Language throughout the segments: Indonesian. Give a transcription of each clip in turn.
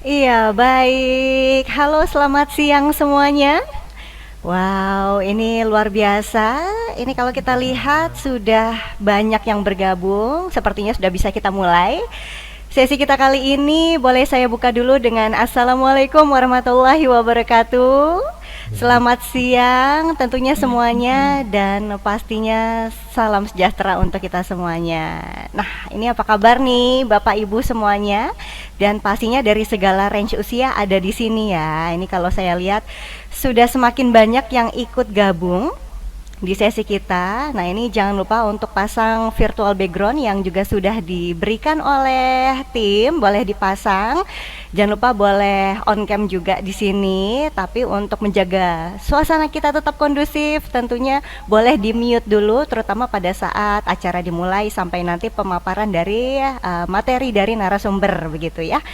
Iya, baik. Halo, selamat siang semuanya. Wow, ini luar biasa. Ini kalau kita lihat sudah banyak yang bergabung, sepertinya sudah bisa kita mulai. Sesi kita kali ini boleh saya buka dulu dengan Assalamualaikum warahmatullahi wabarakatuh. Selamat siang tentunya semuanya dan pastinya salam sejahtera untuk kita semuanya. Nah, ini apa kabar nih Bapak Ibu semuanya? Dan pastinya dari segala range usia ada di sini ya. Ini kalau saya lihat sudah semakin banyak yang ikut gabung di sesi kita. Nah, ini jangan lupa untuk pasang virtual background yang juga sudah diberikan oleh tim, boleh dipasang. Jangan lupa boleh on cam juga di sini, tapi untuk menjaga suasana kita tetap kondusif, tentunya boleh di mute dulu, terutama pada saat acara dimulai sampai nanti pemaparan dari materi dari narasumber begitu ya.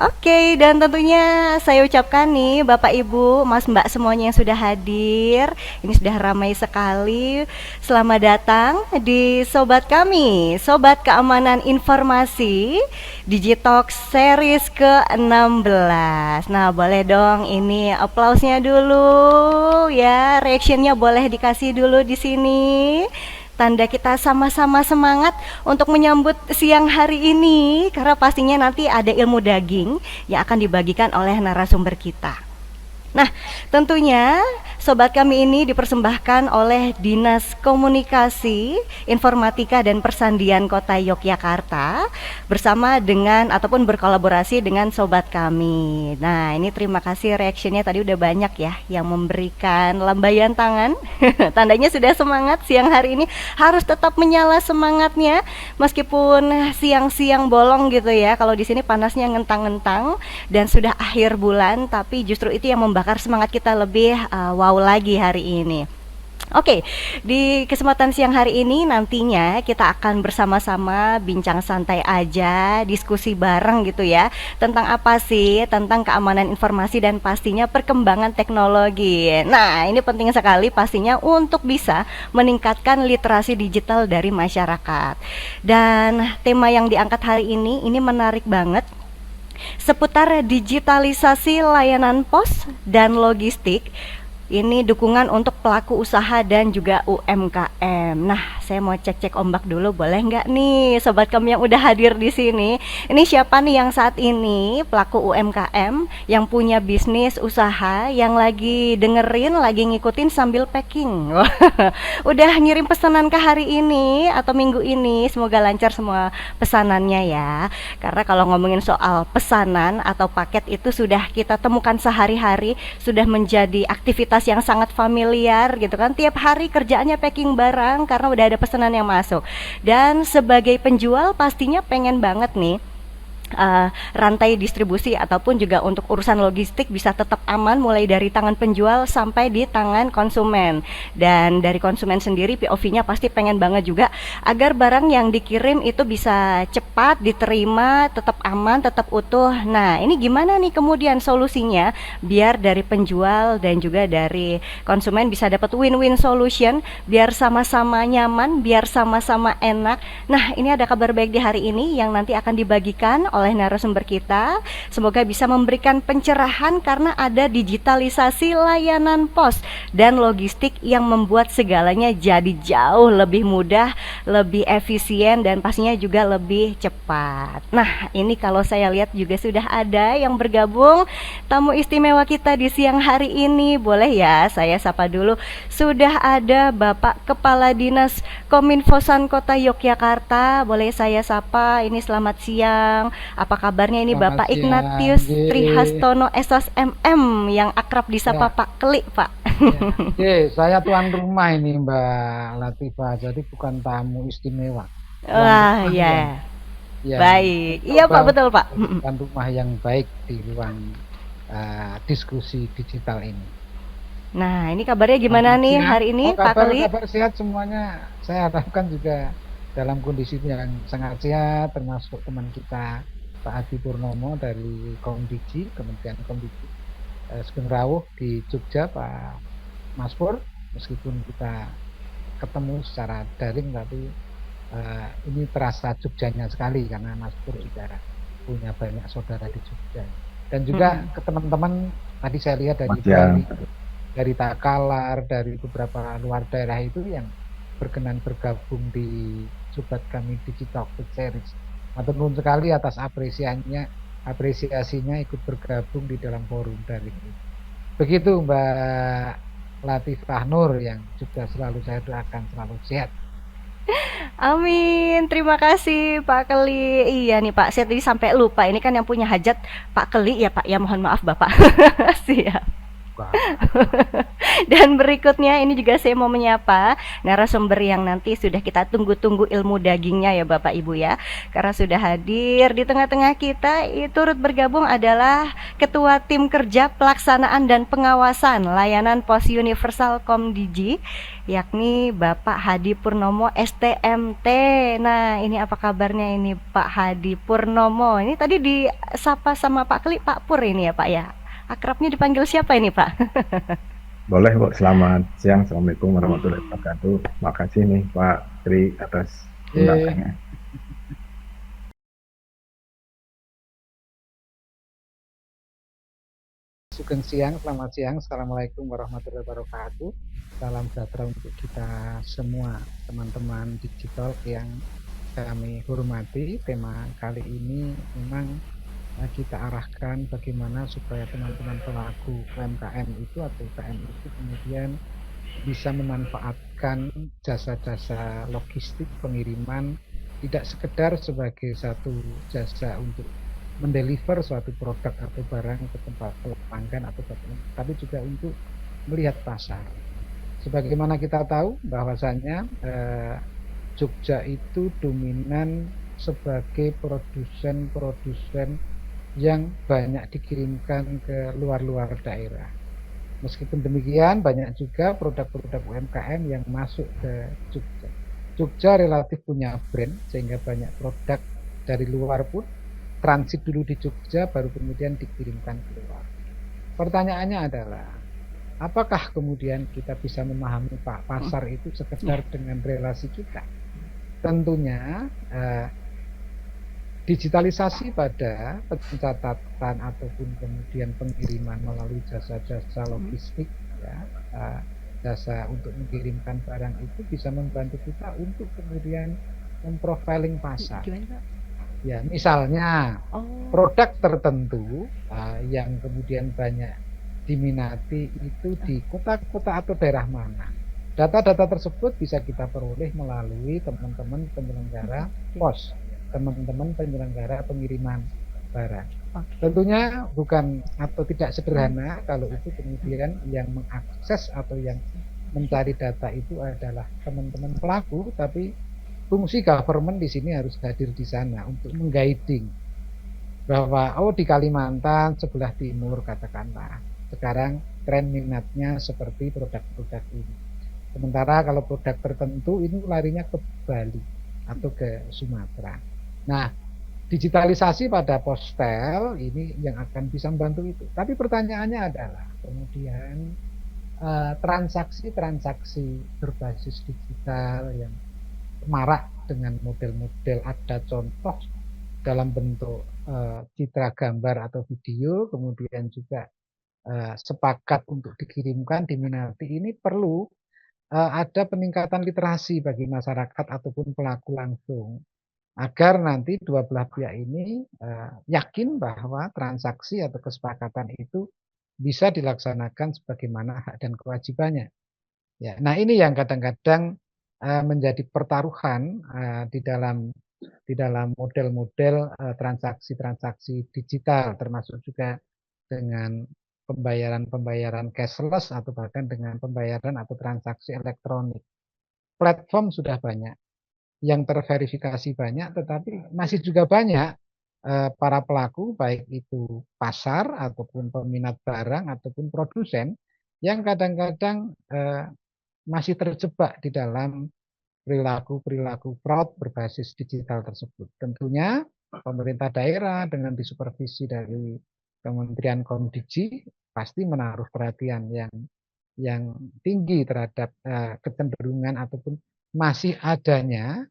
Oke, dan tentunya saya ucapkan nih Bapak Ibu, Mas Mbak semuanya yang sudah hadir. Ini sudah ramai sekali. Selamat datang di sobat kami, Sobat Keamanan Informasi Digitalk series ke-16. Nah, boleh dong ini aplausnya dulu ya, reactionnya boleh dikasih dulu di sini. Tanda kita sama-sama semangat untuk menyambut siang hari ini karena pastinya nanti ada ilmu daging yang akan dibagikan oleh narasumber kita. Nah, tentunya sobat kami ini dipersembahkan oleh Dinas Komunikasi, Informatika dan Persandian Kota Yogyakarta bersama dengan ataupun berkolaborasi dengan sobat kami. Nah, ini terima kasih reactionnya tadi udah banyak ya yang memberikan lambaian tangan. Tandanya sudah semangat siang hari ini, harus tetap menyala semangatnya meskipun siang-siang bolong gitu ya. Kalau di sini panasnya ngentang-ngentang dan sudah akhir bulan, tapi justru itu yang membakar semangat kita lebih wow lagi hari ini. Oke, di kesempatan siang hari ini nantinya kita akan bersama-sama bincang santai aja, diskusi bareng gitu ya. Tentang apa sih? Tentang keamanan informasi dan pastinya perkembangan teknologi. Nah, ini penting sekali pastinya untuk bisa meningkatkan literasi digital dari masyarakat. Dan tema yang diangkat hari ini menarik banget seputar digitalisasi layanan pos dan logistik. Ini dukungan untuk pelaku usaha dan juga UMKM. Nah, saya mau cek-cek ombak dulu, boleh nggak nih, sobat kami yang udah hadir di sini? Ini siapa nih yang saat ini pelaku UMKM yang punya bisnis usaha, yang lagi dengerin, lagi ngikutin sambil packing? Udah ngirim pesanan ke hari ini atau minggu ini? Semoga lancar semua pesanannya ya. Karena kalau ngomongin soal pesanan atau paket itu sudah kita temukan sehari-hari, sudah menjadi aktivitas yang sangat familiar gitu kan. Tiap hari kerjaannya packing barang karena udah ada pesanan yang masuk. Dan sebagai penjual pastinya pengen banget nih rantai distribusi ataupun juga untuk urusan logistik bisa tetap aman mulai dari tangan penjual sampai di tangan konsumen. Dan dari konsumen sendiri POV-nya pasti pengen banget juga agar barang yang dikirim itu bisa cepat diterima, tetap aman, tetap utuh. Nah, ini gimana nih kemudian solusinya biar dari penjual dan juga dari konsumen bisa dapat win-win solution, biar sama-sama nyaman, biar sama-sama enak. Nah, ini ada kabar baik di hari ini yang nanti akan dibagikan oleh narasumber kita. Semoga bisa memberikan pencerahan karena ada digitalisasi layanan pos dan logistik yang membuat segalanya jadi jauh lebih mudah, lebih efisien dan pastinya juga lebih cepat. Nah, ini kalau saya lihat juga sudah ada yang bergabung tamu istimewa kita di siang hari ini. Boleh ya saya sapa dulu. Sudah ada Bapak Kepala Dinas Kominfosan Kota Yogyakarta. Boleh saya sapa? Ini selamat siang. Apa kabarnya ini Selamat Bapak siang, Ignatius Ye. Trihastono SOS MM yang akrab disapa Ya, Pak Keli, Pak? ya. Saya tuan rumah ini Mbak Latifah, jadi bukan tamu istimewa. Tuan Wah, rumah ya. yang Baik. Iya, mencoba Pak, betul, untuk Pak. menjadi tuan rumah yang baik di ruang diskusi digital ini. Nah, ini kabarnya gimana Selamat nih siang. hari ini, Oh, Pak Keli? kabar sehat semuanya. Saya harapkan juga dalam kondisi yang sangat sehat, termasuk teman kita Pak Adi Purnomo dari Komdigi, Kementerian Komdigi. Sugeng Rawuh di Jogja, Pak Mas Pur, meskipun kita ketemu secara daring, tapi ini terasa Jogjanya sekali karena Mas Pur juga punya banyak saudara di Jogja. Dan juga Mm-mm. ke teman-teman tadi saya lihat dari Selamat siang. Bali, dari Takalar, dari beberapa luar daerah itu yang berkenan bergabung di Sobat Kami Digital Food Series. Matur nuwun sekali atas apresiasinya ikut bergabung di dalam forum daring ini. Begitu Mbak Latifah Nur yang juga selalu saya doakan selalu sehat. Amin, terima kasih Pak Keli. Iya nih Pak, saya tadi sampai lupa. Ini kan yang punya hajat Pak Keli ya Pak. Ya mohon maaf Bapak. Siap. Wah, Dan berikutnya ini juga saya mau menyapa narasumber yang nanti sudah kita tunggu-tunggu ilmu dagingnya ya Bapak Ibu ya. Karena sudah hadir di tengah-tengah kita, turut bergabung adalah Ketua Tim Kerja Pelaksanaan dan Pengawasan Layanan Pos Universal Komdigi, yakni Bapak Hadi Purnomo STMT. Nah, ini apa kabarnya ini Pak Hadi Purnomo? Ini tadi disapa sama Pak Kli, Pak Pur ini ya Pak ya. Akrabnya dipanggil siapa ini Pak? Boleh, Bu. Selamat siang. Assalamualaikum warahmatullahi wabarakatuh. Makasih nih Pak Tri atas eh, undangannya. Sugeng siang, selamat siang. Assalamualaikum warahmatullahi wabarakatuh. Salam sejahtera untuk kita semua, teman-teman digital yang kami hormati. Tema kali ini memang kita arahkan bagaimana supaya teman-teman pelaku UMKM itu atau UKM itu kemudian bisa memanfaatkan jasa-jasa logistik pengiriman tidak sekedar sebagai satu jasa untuk mendeliver suatu produk atau barang ke tempat pelanggan atau tapi juga untuk melihat pasar. Sebagaimana kita tahu bahwasannya Jogja itu dominan sebagai produsen-produsen yang banyak dikirimkan ke luar-luar daerah. Meskipun demikian, banyak juga produk-produk UMKM yang masuk ke Jogja. Jogja relatif punya brand, sehingga banyak produk dari luar pun transit dulu di Jogja, baru kemudian dikirimkan keluar. Pertanyaannya adalah, apakah kemudian kita bisa memahami pasar itu sekedar Ya. dengan relasi kita? Tentunya digitalisasi pada pencatatan ataupun kemudian pengiriman melalui jasa-jasa logistik ya, jasa untuk mengirimkan barang itu bisa membantu kita untuk kemudian memprofiling pasar. Gimana Pak? Ya, misalnya Oh. produk tertentu yang kemudian banyak diminati itu di kota-kota atau daerah mana. Data-data tersebut bisa kita peroleh melalui teman-teman penyelenggara pos, teman-teman penyelenggara pengiriman barang. Oke. Tentunya bukan atau tidak sederhana kalau itu kemudian yang mengakses atau yang mencari data itu adalah teman-teman pelaku, tapi fungsi government di sini harus hadir di sana untuk mengguiding bahwa di Kalimantan sebelah timur katakanlah sekarang tren minatnya seperti produk-produk ini. Sementara kalau produk tertentu ini larinya ke Bali atau ke Sumatera. Nah, digitalisasi pada postel ini yang akan bisa membantu itu. Tapi pertanyaannya adalah kemudian transaksi-transaksi berbasis digital yang marak dengan model-model ada contoh dalam bentuk citra gambar atau video, kemudian juga sepakat untuk dikirimkan, diminati, ini perlu ada peningkatan literasi bagi masyarakat ataupun pelaku langsung, agar nanti dua belah pihak ini yakin bahwa transaksi atau kesepakatan itu bisa dilaksanakan sebagaimana hak dan kewajibannya. Ya, nah ini yang kadang-kadang menjadi pertaruhan di dalam model-model transaksi-transaksi digital, termasuk juga dengan pembayaran-pembayaran cashless atau bahkan dengan pembayaran atau transaksi elektronik. Platform sudah banyak, yang terverifikasi banyak, tetapi masih juga banyak para pelaku, baik itu pasar ataupun peminat barang ataupun produsen, yang kadang-kadang masih terjebak di dalam perilaku-perilaku fraud berbasis digital tersebut. Tentunya pemerintah daerah dengan disupervisi dari Kementerian Komdigi pasti menaruh perhatian yang tinggi terhadap kecenderungan ataupun masih adanya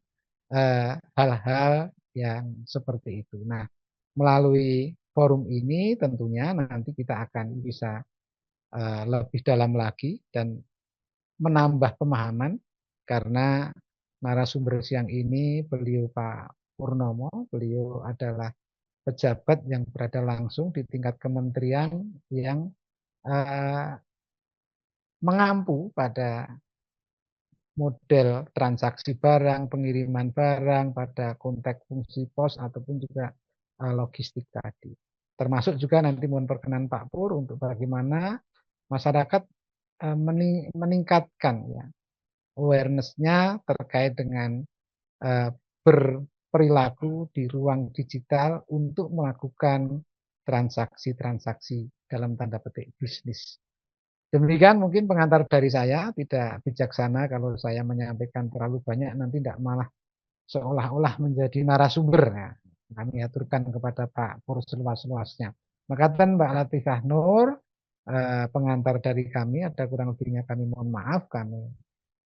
hal-hal yang seperti itu. Nah, melalui forum ini tentunya nanti kita akan bisa lebih dalam lagi dan menambah pemahaman karena narasumber siang ini beliau Pak Purnomo, beliau adalah pejabat yang berada langsung di tingkat kementerian yang mengampu pada model transaksi barang, pengiriman barang pada konteks fungsi pos ataupun juga logistik tadi. Termasuk juga nanti mohon perkenan Pak Pur untuk bagaimana masyarakat meningkatkan ya awareness-nya terkait dengan berperilaku di ruang digital untuk melakukan transaksi-transaksi dalam tanda petik bisnis. Demikian mungkin pengantar dari saya, tidak bijaksana kalau saya menyampaikan terlalu banyak, nanti tidak malah seolah-olah menjadi narasumber. Nah, kami aturkan kepada Pak Pur seluas-luasnya. Makatan Mbak Latifah Nur, pengantar dari kami, ada kurang lebihnya kami mohon maaf, kami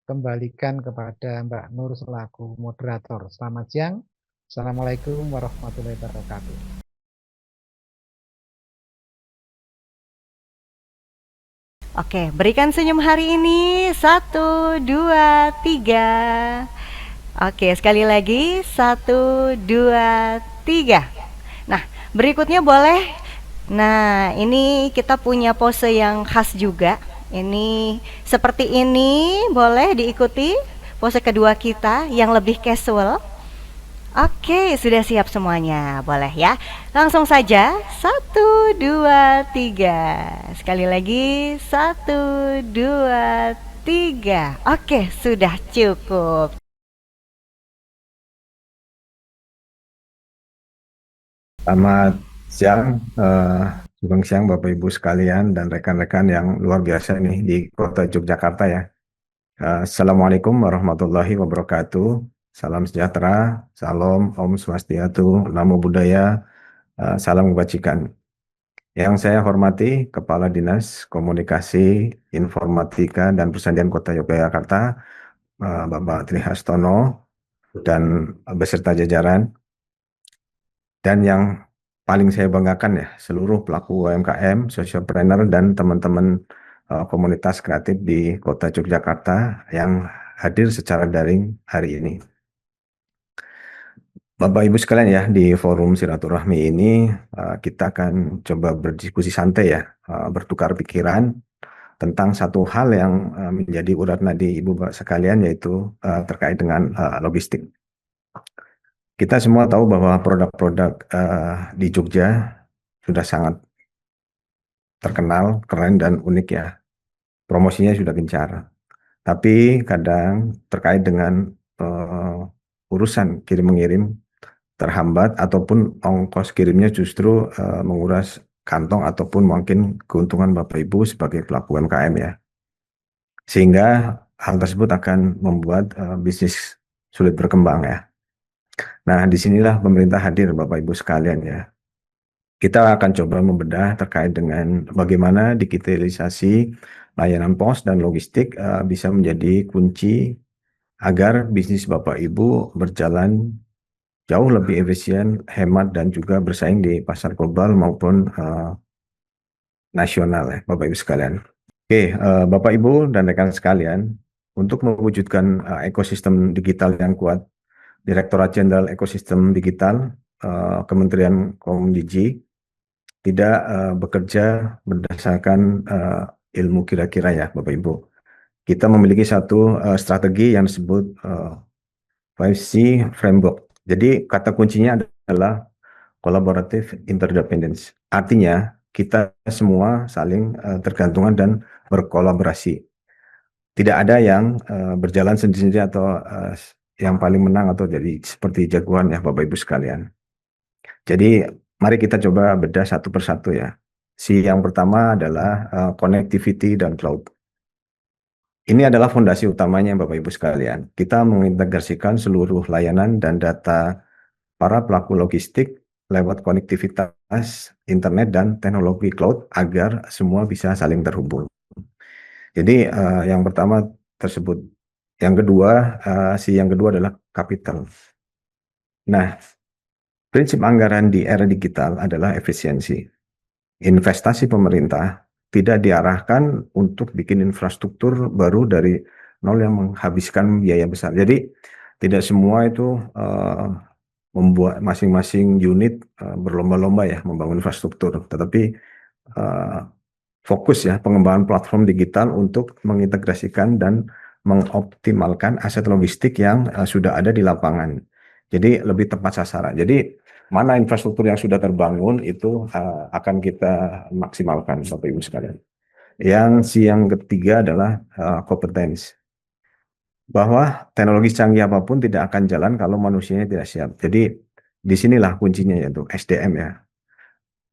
kembalikan kepada Mbak Nur selaku moderator. Selamat siang. Assalamualaikum warahmatullahi wabarakatuh. Oke, berikan senyum hari ini. 1, 2, 3. Oke, sekali lagi. 1, 2, 3. Nah, berikutnya boleh. Nah, ini kita punya pose yang khas juga. Ini seperti ini, boleh diikuti pose kedua kita yang lebih casual. Oke, sudah siap semuanya. Boleh ya. Langsung saja. 1, 2, 3. Sekali lagi. 1, 2, 3. Oke, sudah cukup. Selamat siang, Sugeng siang Bapak Ibu sekalian dan rekan-rekan yang luar biasa nih di kota Yogyakarta ya. Assalamualaikum warahmatullahi wabarakatuh. Salam sejahtera, salam Om Swastiastu, Namo Buddhaya, salam kebajikan. Yang saya hormati Kepala Dinas Komunikasi, Informatika dan Persandian Kota Yogyakarta, Bapak Tri Hastono dan beserta jajaran. Dan yang paling saya banggakan ya, seluruh pelaku UMKM, socialpreneur, dan teman-teman komunitas kreatif di kota Yogyakarta yang hadir secara daring hari ini. Bapak Ibu sekalian ya, di forum silaturahmi ini kita akan coba berdiskusi santai ya, bertukar pikiran tentang satu hal yang menjadi urat nadi Ibu Bapak sekalian, yaitu terkait dengan logistik. Kita semua tahu bahwa produk-produk di Jogja sudah sangat terkenal, keren, dan unik ya. Promosinya sudah gencar. Tapi kadang terkait dengan urusan kirim-mengirim terhambat ataupun ongkos kirimnya justru menguras kantong ataupun mungkin keuntungan Bapak Ibu sebagai pelaku UMKM ya. Sehingga hal tersebut akan membuat bisnis sulit berkembang ya. Nah, disinilah pemerintah hadir Bapak Ibu sekalian ya. Kita akan coba membedah terkait dengan bagaimana digitalisasi layanan pos dan logistik bisa menjadi kunci agar bisnis Bapak Ibu berjalan jauh lebih efisien, hemat, dan juga bersaing di pasar global maupun nasional ya, Bapak Ibu sekalian. Oke, Bapak Ibu dan rekan sekalian, untuk mewujudkan ekosistem digital yang kuat, Direktorat Jenderal Ekosistem Digital Kementerian Kominfo tidak bekerja berdasarkan ilmu kira-kira ya, Bapak Ibu. Kita memiliki satu strategi yang disebut 5C Framework. Jadi kata kuncinya adalah collaborative interdependence. Artinya kita semua saling tergantungan dan berkolaborasi. Tidak ada yang berjalan sendiri-sendiri atau yang paling menang atau jadi seperti jagoan ya Bapak Ibu sekalian. Jadi mari kita coba bedah satu persatu ya. Si yang pertama adalah connectivity dan cloud. Ini adalah fondasi utamanya Bapak Ibu sekalian. Kita mengintegrasikan seluruh layanan dan data para pelaku logistik lewat konektivitas internet dan teknologi cloud agar semua bisa saling terhubung. Jadi yang pertama tersebut. Yang kedua, yang kedua adalah capital. Nah, prinsip anggaran di era digital adalah efisiensi. Investasi pemerintah tidak diarahkan untuk bikin infrastruktur baru dari nol yang menghabiskan biaya besar. Jadi tidak semua itu membuat masing-masing unit berlomba-lomba ya membangun infrastruktur, tetapi eh, fokus ya pengembangan platform digital untuk mengintegrasikan dan mengoptimalkan aset logistik yang sudah ada di lapangan. Jadi lebih tepat sasaran. Jadi mana infrastruktur yang sudah terbangun itu akan kita maksimalkan, Bapak Ibu sekalian. Yang ketiga adalah kompetensi. Bahwa teknologi canggih apapun tidak akan jalan kalau manusianya tidak siap. Jadi disinilah kuncinya yaitu SDM ya.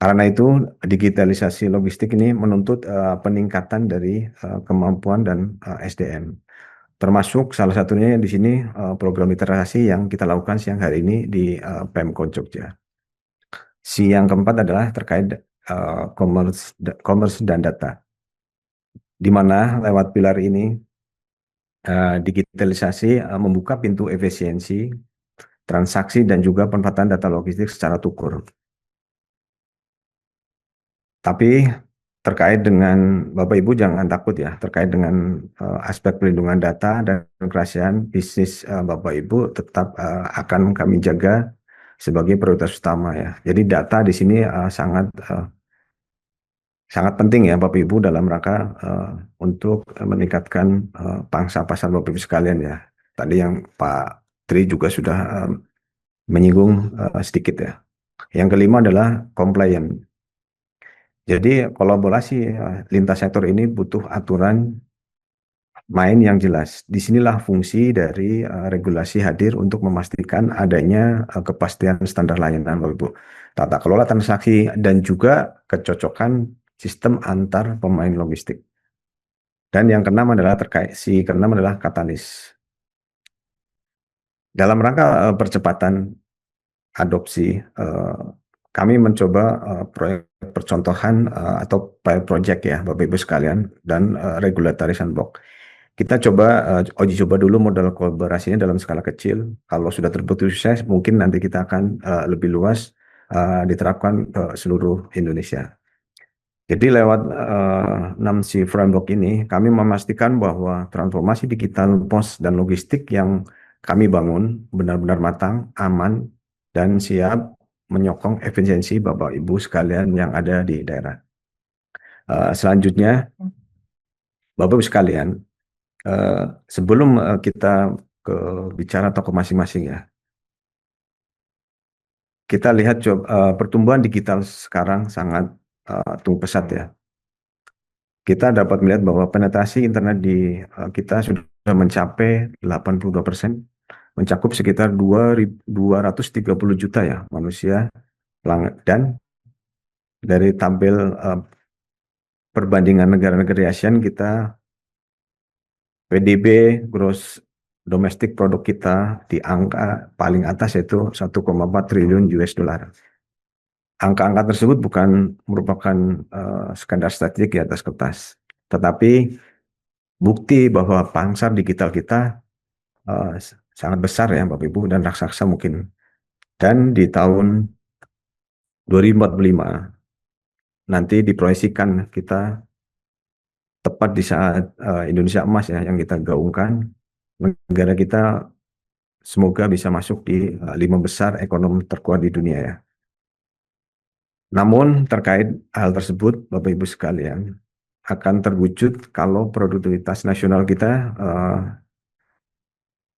Karena itu digitalisasi logistik ini menuntut peningkatan dari kemampuan dan SDM. Termasuk salah satunya di sini program literasi yang kita lakukan siang hari ini di Pemkot Jogja. Yang keempat adalah terkait commerce dan data, di mana lewat pilar ini digitalisasi membuka pintu efisiensi, transaksi, dan juga pemanfaatan data logistik secara terukur. Tapi terkait dengan Bapak Ibu jangan takut ya, terkait dengan aspek perlindungan data dan kerahasiaan bisnis Bapak Ibu tetap akan kami jaga sebagai prioritas utama ya. Jadi data di sini sangat penting ya Bapak Ibu dalam rangka untuk meningkatkan pangsa pasar Bapak Ibu sekalian ya. Tadi yang Pak Tri juga sudah menyinggung sedikit ya. Yang kelima adalah compliance. Jadi kolaborasi lintas sektor ini butuh aturan main yang jelas. Disinilah fungsi dari regulasi hadir untuk memastikan adanya kepastian standar layanan Bapak Ibu. Tata kelola transaksi dan juga kecocokan sistem antar pemain logistik. Dan yang keenam adalah keenam adalah katalis. Dalam rangka percepatan adopsi, kami mencoba proyek percontohan atau pilot project ya Bapak Ibu sekalian dan regulatory sandbox. Kita coba uji coba dulu model kolaborasinya dalam skala kecil. Kalau sudah terbukti sukses, mungkin nanti kita akan lebih luas diterapkan ke seluruh Indonesia. Jadi lewat 6C framework ini, kami memastikan bahwa transformasi digital pos dan logistik yang kami bangun benar-benar matang, aman, dan siap menyokong efisiensi Bapak Ibu sekalian yang ada di daerah. Selanjutnya, Bapak Ibu sekalian, sebelum kita bicara toko masing-masing ya, kita lihat pertumbuhan digital sekarang sangat tumbuh pesat ya. Kita dapat melihat bahwa penetrasi internet di kita sudah mencapai 82%, mencakup sekitar 230 juta ya manusia, dan dari tampil perbandingan negara-negara ASEAN kita PDB gross domestic produk kita di angka paling atas yaitu 1,4 triliun US dollar. Angka-angka tersebut bukan merupakan sekadar statistik di atas kertas, tetapi bukti bahwa pasar digital kita sangat besar ya Bapak Ibu dan raksasa mungkin. Dan di tahun 2045 nanti diproyeksikan kita tepat di saat Indonesia Emas ya yang kita gaungkan, negara kita semoga bisa masuk di 5 besar ekonomi terkuat di dunia ya. Namun terkait hal tersebut Bapak Ibu sekalian akan terwujud kalau produktivitas nasional kita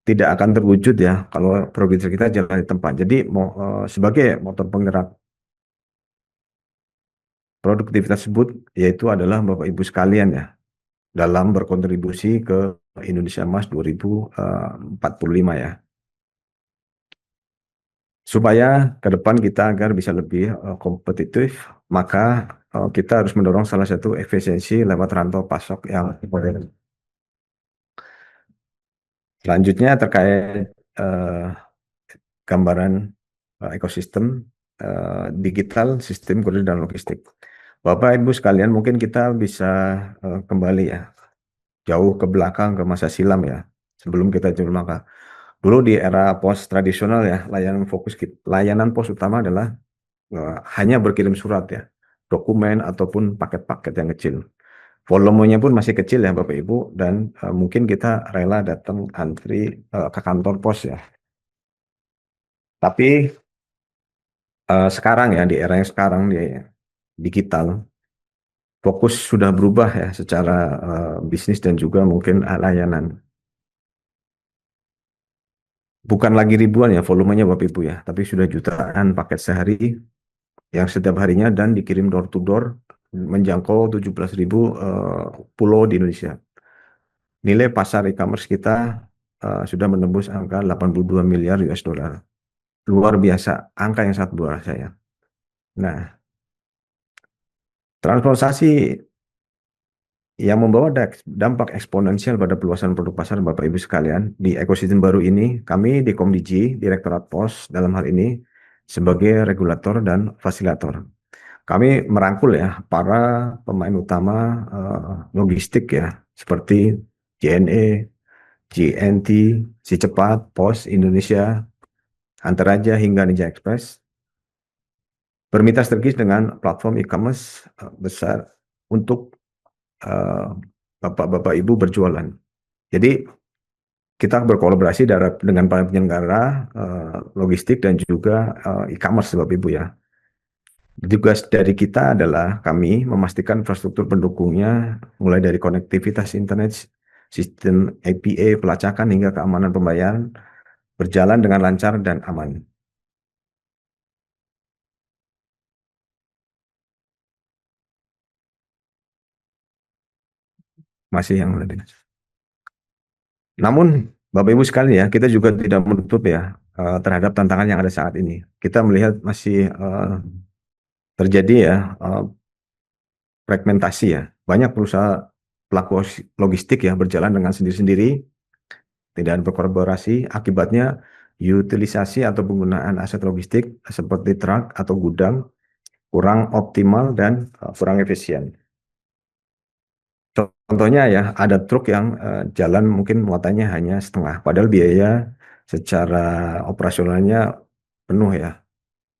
tidak akan terwujud ya kalau produktivitas kita jalan di tempat. Jadi sebagai motor penggerak produktivitas tersebut yaitu adalah Bapak Ibu sekalian ya dalam berkontribusi ke Indonesia Emas 2045 ya. Supaya ke depan kita agar bisa lebih kompetitif, maka kita harus mendorong salah satu efisiensi lewat rantau pasok yang modern. Selanjutnya terkait gambaran ekosistem digital, sistem kurir dan logistik. Bapak Ibu sekalian, mungkin kita bisa kembali ya jauh ke belakang ke masa silam ya, sebelum kita jurnal. Dulu di era pos tradisional ya, layanan pos utama adalah hanya berkirim surat ya, dokumen ataupun paket-paket yang kecil. Volumenya pun masih kecil ya Bapak Ibu, dan mungkin kita rela datang antri ke kantor pos ya. Tapi sekarang ya, di era yang sekarang di digital, fokus sudah berubah ya secara bisnis dan juga mungkin layanan. Bukan lagi ribuan ya volumenya Bapak Ibu ya, tapi sudah jutaan paket sehari yang setiap harinya dan dikirim door to door menjangkau 17.000 pulau di Indonesia. Nilai pasar e-commerce kita sudah menembus angka 82 miliar US dollar. Luar biasa, angka yang sangat luar saya. Nah, transportasi yang membawa dampak eksponensial pada peluasan produk pasar Bapak Ibu sekalian. Di ekosistem baru ini, kami di Komdigi, Direktorat Pos dalam hal ini sebagai regulator dan fasilitator. Kami merangkul ya para pemain utama logistik ya, seperti JNE, JNT, Si Cepat, Pos Indonesia, Antaraja hingga Ninja Express, bermitra strategis dengan platform e-commerce besar untuk Bapak-Bapak Ibu berjualan. Jadi kita berkolaborasi dengan para penyelenggara logistik dan juga e-commerce Bapak Ibu ya. Tugas dari kita adalah kami memastikan infrastruktur pendukungnya mulai dari konektivitas internet, sistem API, pelacakan hingga keamanan pembayaran berjalan dengan lancar dan aman. Masih yang ada. Namun Bapak Ibu sekalian ya, kita juga tidak menutup ya terhadap tantangan yang ada saat ini. Kita melihat masih terjadi ya fragmentasi ya. Banyak perusahaan pelaku logistik ya berjalan dengan sendiri-sendiri, tidak berkolaborasi. Akibatnya utilisasi atau penggunaan aset logistik seperti truk atau gudang kurang optimal dan kurang efisien. Contohnya ya, ada truk yang jalan mungkin muatannya hanya setengah, padahal biaya secara operasionalnya penuh ya.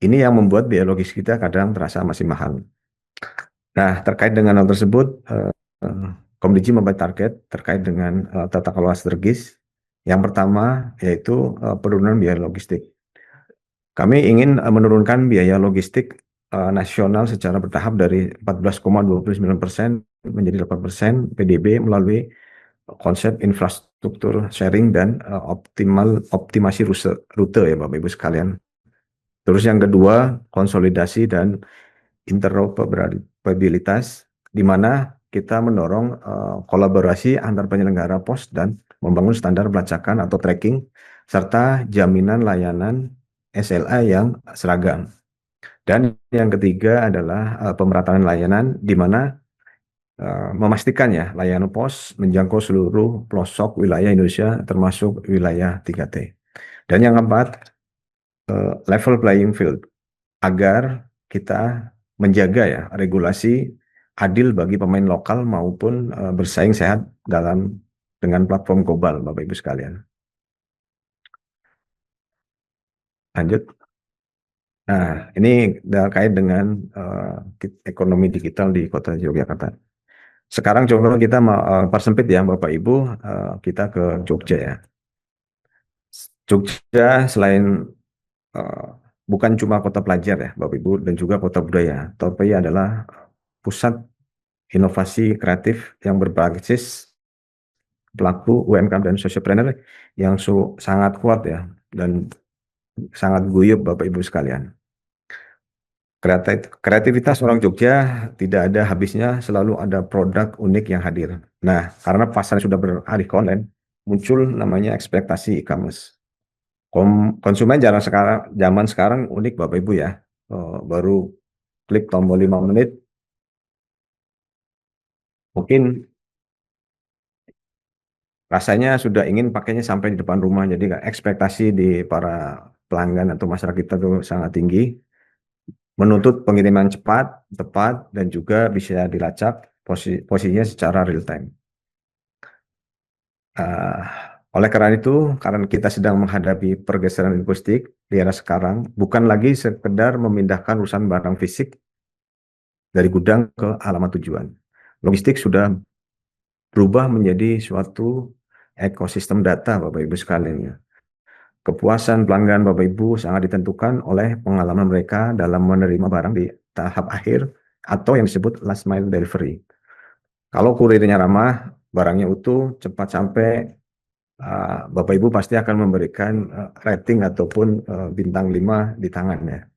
Ini yang membuat biaya logis kita kadang terasa masih mahal. Nah, terkait dengan hal tersebut, Komdigi membuat target terkait dengan tata kelola strategis. Yang pertama yaitu penurunan biaya logistik. Kami ingin menurunkan biaya logistik nasional secara bertahap dari 14,29% menjadi 8% PDB melalui konsep infrastruktur sharing dan optimasi rute ya Bapak Ibu sekalian. Terus yang kedua, konsolidasi dan interoperabilitas, di mana kita mendorong kolaborasi antar penyelenggara pos dan membangun standar pelacakan atau tracking serta jaminan layanan SLA yang seragam. Dan yang ketiga adalah pemerataan layanan, di mana memastikan ya layanan pos menjangkau seluruh pelosok wilayah Indonesia termasuk wilayah 3T. Dan yang keempat, level playing field, agar kita menjaga ya regulasi adil bagi pemain lokal maupun bersaing sehat dengan platform global Bapak Ibu sekalian. Lanjut. Nah, ini terkait dengan ekonomi digital di Kota Yogyakarta. Sekarang coba kita persempit ya Bapak Ibu, kita ke Jogja ya. Jogja selain bukan cuma kota pelajar ya Bapak Ibu dan juga kota budaya, tapi adalah pusat inovasi kreatif yang berbasis pelaku UMKM dan socialpreneur yang sangat kuat ya dan sangat guyup Bapak Ibu sekalian. Kreativitas orang Jogja tidak ada habisnya, selalu ada produk unik yang hadir. Nah, karena pasar sudah beralih ke online, muncul namanya ekspektasi e-commerce. Konsumen zaman sekarang unik Bapak Ibu ya. Baru klik tombol 5 menit, mungkin rasanya sudah ingin pakainya sampai di depan rumah. Jadi ekspektasi di para pelanggan atau masyarakat kita itu sangat tinggi. Menuntut pengiriman cepat, tepat, dan juga bisa dilacak posisinya secara real time. Oleh karena itu, karena kita sedang menghadapi pergeseran linguistik di era sekarang, bukan lagi sekedar memindahkan urusan barang fisik dari gudang ke alamat tujuan. Logistik sudah berubah menjadi suatu ekosistem data, Bapak Ibu sekalian, ya. Kepuasan pelanggan Bapak Ibu sangat ditentukan oleh pengalaman mereka dalam menerima barang di tahap akhir atau yang disebut last mile delivery. Kalau kurirnya ramah, barangnya utuh, cepat sampai, Bapak Ibu pasti akan memberikan rating ataupun bintang 5 di tangannya.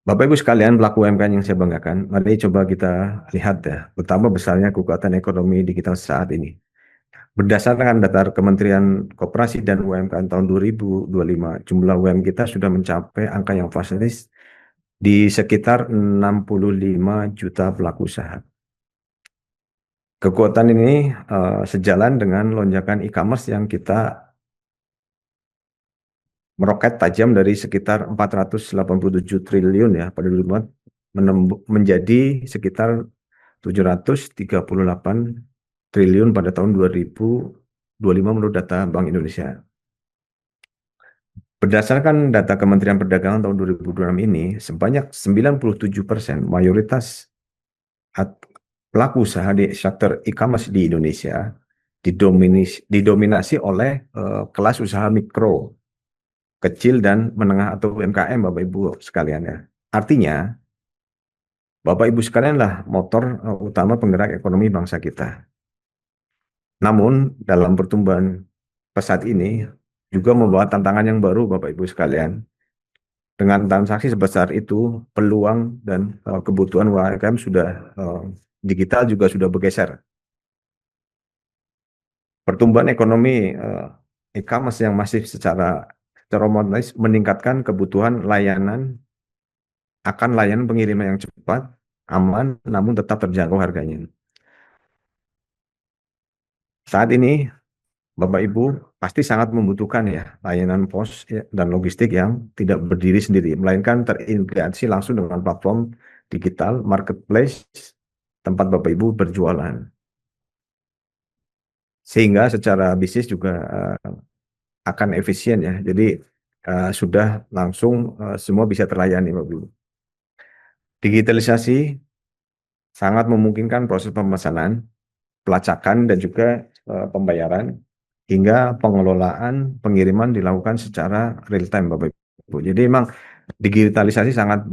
Bapak Ibu sekalian, pelaku UMKM yang saya banggakan, mari coba kita lihat ya, betapa besarnya kekuatan ekonomi digital saat ini. Berdasarkan data Kementerian Koperasi dan UMKM tahun 2025, jumlah UMKM kita sudah mencapai angka yang fantastis di sekitar 65 juta pelaku usaha. Kekuatan ini sejalan dengan lonjakan e-commerce yang kita meroket tajam dari sekitar 487 triliun ya pada 2004 menjadi sekitar 738 triliun pada tahun 2025 menurut data Bank Indonesia. Berdasarkan data Kementerian Perdagangan tahun 2026 ini, sebanyak 97% mayoritas pelaku usaha di sektor e-commerce di Indonesia didominasi oleh kelas usaha mikro, kecil dan menengah atau UMKM, Bapak Ibu sekalian ya. Artinya, Bapak Ibu sekalian lah motor utama penggerak ekonomi bangsa kita. Namun, dalam pertumbuhan pesat ini juga membawa tantangan yang baru, Bapak Ibu sekalian. Dengan transaksi sebesar itu, peluang dan kebutuhan UMKM sudah digital juga sudah bergeser. Pertumbuhan ekonomi e-commerce yang masif secara otomatis meningkatkan kebutuhan layanan pengiriman yang cepat, aman, namun tetap terjangkau harganya. Saat ini, Bapak Ibu pasti sangat membutuhkan ya layanan pos dan logistik yang tidak berdiri sendiri, melainkan terintegrasi langsung dengan platform digital, marketplace, tempat Bapak Ibu berjualan. Sehingga secara bisnis juga akan efisien ya. Jadi sudah langsung semua bisa terlayani, Bapak Ibu. Digitalisasi sangat memungkinkan proses pemesanan, pelacakan, dan juga pembayaran, hingga pengelolaan pengiriman dilakukan secara real time, Bapak Ibu. Jadi memang digitalisasi sangat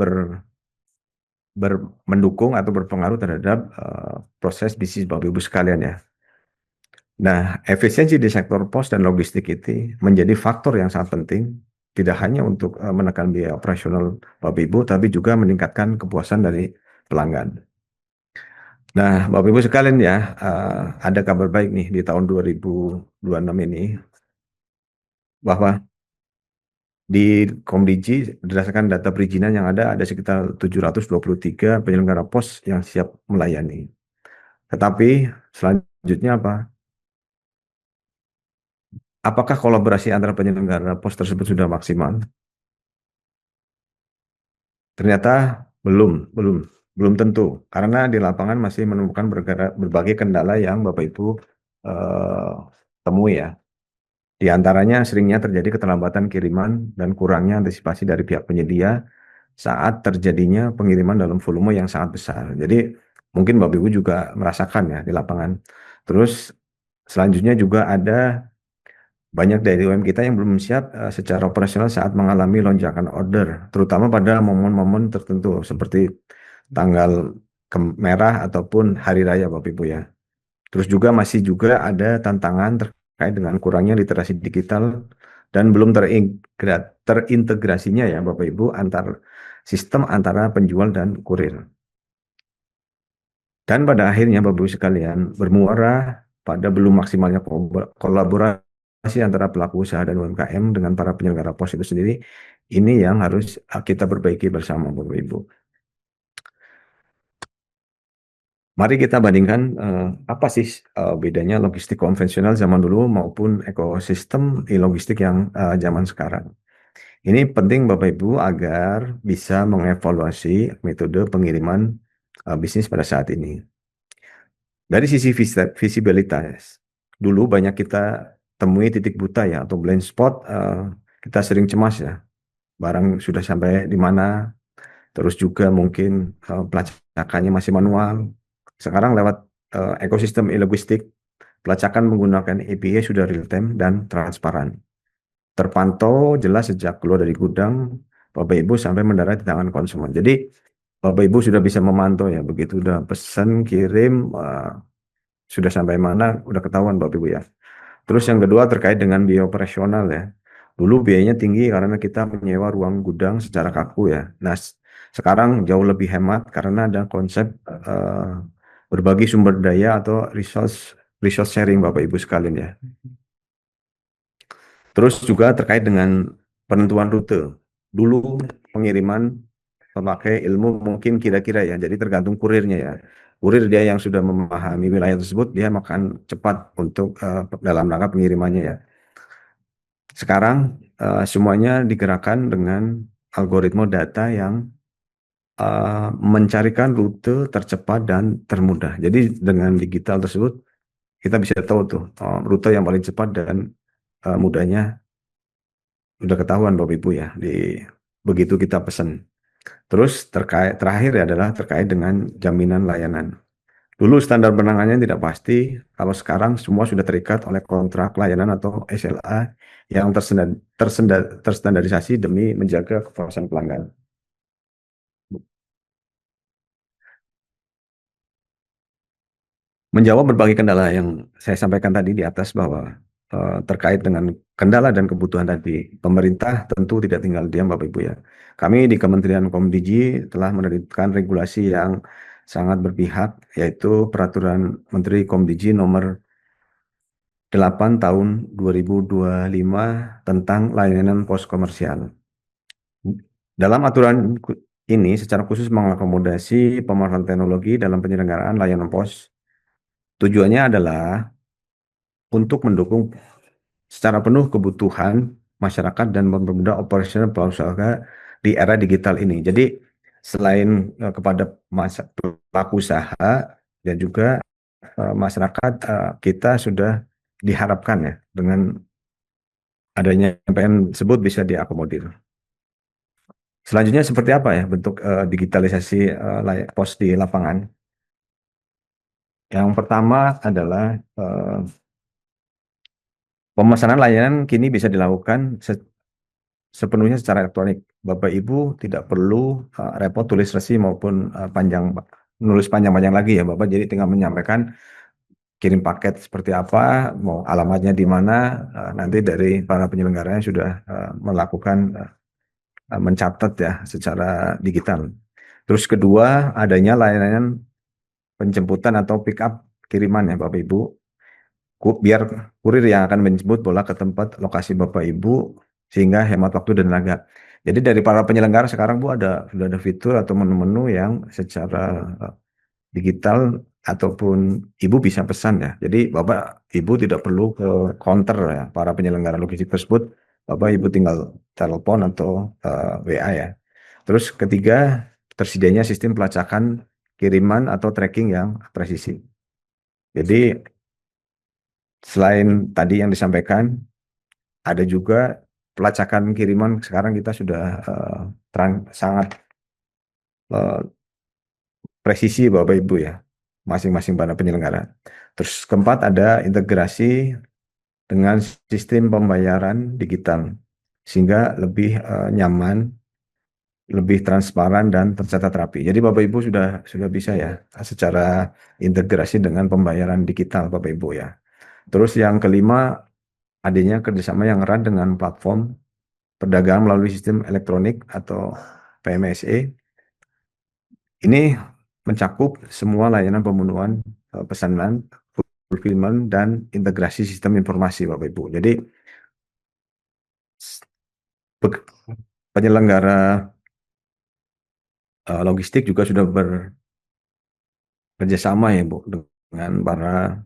mendukung atau berpengaruh terhadap proses bisnis Bapak Ibu sekalian ya. Nah, efisiensi di sektor pos dan logistik itu menjadi faktor yang sangat penting, tidak hanya untuk menekan biaya operasional Bapak Ibu, tapi juga meningkatkan kepuasan dari pelanggan. Nah, Bapak Ibu sekalian ya, ada kabar baik nih di tahun 2026 ini, bahwa di Komdigi berdasarkan data perizinan yang ada sekitar 723 penyelenggara pos yang siap melayani. Tetapi selanjutnya apa? Apakah kolaborasi antara penyelenggara pos tersebut sudah maksimal? Ternyata belum tentu, karena di lapangan masih menemukan berbagai kendala yang Bapak Ibu temui ya. Di antaranya seringnya terjadi keterlambatan kiriman dan kurangnya antisipasi dari pihak penyedia saat terjadinya pengiriman dalam volume yang sangat besar. Jadi mungkin Bapak Ibu juga merasakan ya di lapangan. Terus selanjutnya juga ada banyak dari UMKM kita yang belum siap secara operasional saat mengalami lonjakan order, terutama pada momen-momen tertentu seperti tanggal merah ataupun hari raya, Bapak Ibu ya. Terus juga masih juga ada tantangan terkait dengan kurangnya literasi digital dan belum terintegrasinya ya Bapak Ibu sistem antara penjual dan kurir. Dan pada akhirnya Bapak Ibu sekalian bermuara pada belum maksimalnya kolaborasi antara pelaku usaha dan UMKM dengan para penyelenggara pos itu sendiri. Ini yang harus kita perbaiki bersama Bapak Ibu. Mari kita bandingkan apa sih bedanya logistik konvensional zaman dulu maupun ekosistem e-logistik yang zaman sekarang. Ini penting Bapak Ibu agar bisa mengevaluasi metode pengiriman bisnis pada saat ini. Dari sisi visibilitas, dulu banyak kita temui titik buta ya atau blind spot, kita sering cemas ya, barang sudah sampai di mana, terus juga mungkin pelacakannya masih manual. Sekarang lewat ekosistem e-logistik, pelacakan menggunakan API sudah real time dan transparan. Terpantau jelas sejak keluar dari gudang, Bapak Ibu sampai mendarat di tangan konsumen. Jadi Bapak Ibu sudah bisa memantau ya, begitu udah pesan, kirim, sudah sampai mana, udah ketahuan Bapak Ibu ya. Terus yang kedua terkait dengan biaya operasional ya. Dulu biayanya tinggi karena kita menyewa ruang gudang secara kaku ya. Nah, sekarang jauh lebih hemat karena ada konsep berbagi sumber daya atau resource sharing Bapak Ibu sekalian ya. Terus juga terkait dengan penentuan rute. Dulu pengiriman memakai ilmu mungkin kira-kira ya, jadi tergantung kurirnya ya. Kurir dia yang sudah memahami wilayah tersebut, dia akan cepat untuk dalam rangka pengirimannya ya. Sekarang semuanya digerakkan dengan algoritma data yang mencarikan rute tercepat dan termudah. Jadi dengan digital tersebut kita bisa tahu tuh rute yang paling cepat dan mudahnya udah ketahuan Bapak Ibu ya begitu kita pesan. Terus terakhir adalah terkait dengan jaminan layanan. Dulu standar penanganannya tidak pasti, kalau sekarang semua sudah terikat oleh kontrak layanan atau SLA yang terstandarisasi demi menjaga kepuasan pelanggan. Menjawab berbagai kendala yang saya sampaikan tadi di atas bahwa terkait dengan kendala dan kebutuhan tadi, pemerintah tentu tidak tinggal diam Bapak Ibu ya. Kami di Kementerian Komdigi telah menerbitkan regulasi yang sangat berpihak, yaitu Peraturan Menteri Komdigi nomor 8 tahun 2025 tentang layanan pos komersial. Dalam aturan ini secara khusus mengakomodasi pemanfaatan teknologi dalam penyelenggaraan layanan pos. Tujuannya adalah untuk mendukung secara penuh kebutuhan masyarakat dan mempermudah operasional pelaku di era digital ini. Jadi selain kepada pelaku usaha dan juga masyarakat, kita sudah diharapkan ya dengan adanya MPN tersebut bisa diakomodir. Selanjutnya seperti apa ya bentuk digitalisasi pos di lapangan? Yang pertama adalah pemesanan layanan kini bisa dilakukan sepenuhnya secara elektronik. Bapak Ibu tidak perlu repot tulis resi maupun nulis panjang-panjang lagi ya Bapak. Jadi tinggal menyampaikan kirim paket seperti apa, mau alamatnya di mana, nanti dari para penyelenggaranya sudah melakukan mencatat ya secara digital. Terus kedua, adanya layanan penjemputan atau pick up kiriman ya Bapak Ibu. Biar kurir yang akan menjemput bola ke tempat lokasi Bapak Ibu sehingga hemat waktu dan tenaga. Jadi dari para penyelenggara sekarang Bu sudah ada fitur atau menu-menu yang secara digital ataupun Ibu bisa pesan ya. Jadi Bapak Ibu tidak perlu ke counter ya para penyelenggara logistik tersebut. Bapak Ibu tinggal telepon atau WA ya. Terus ketiga, tersedianya sistem pelacakan kiriman atau tracking yang presisi. Jadi selain tadi yang disampaikan, ada juga pelacakan kiriman sekarang kita sudah sangat presisi Bapak Ibu ya, masing-masing para penyelenggara. Terus keempat ada integrasi dengan sistem pembayaran digital, sehingga lebih nyaman, lebih transparan dan tercatat rapi. Jadi Bapak Ibu sudah bisa ya secara integrasi dengan pembayaran digital Bapak Ibu ya. Terus yang kelima, adanya kerjasama yang erat dengan platform perdagangan melalui sistem elektronik atau PMSE. Ini mencakup semua layanan pemenuhan pesanan, fulfillment, dan integrasi sistem informasi Bapak Ibu. Jadi penyelenggara logistik juga sudah bekerja sama ya Bu dengan para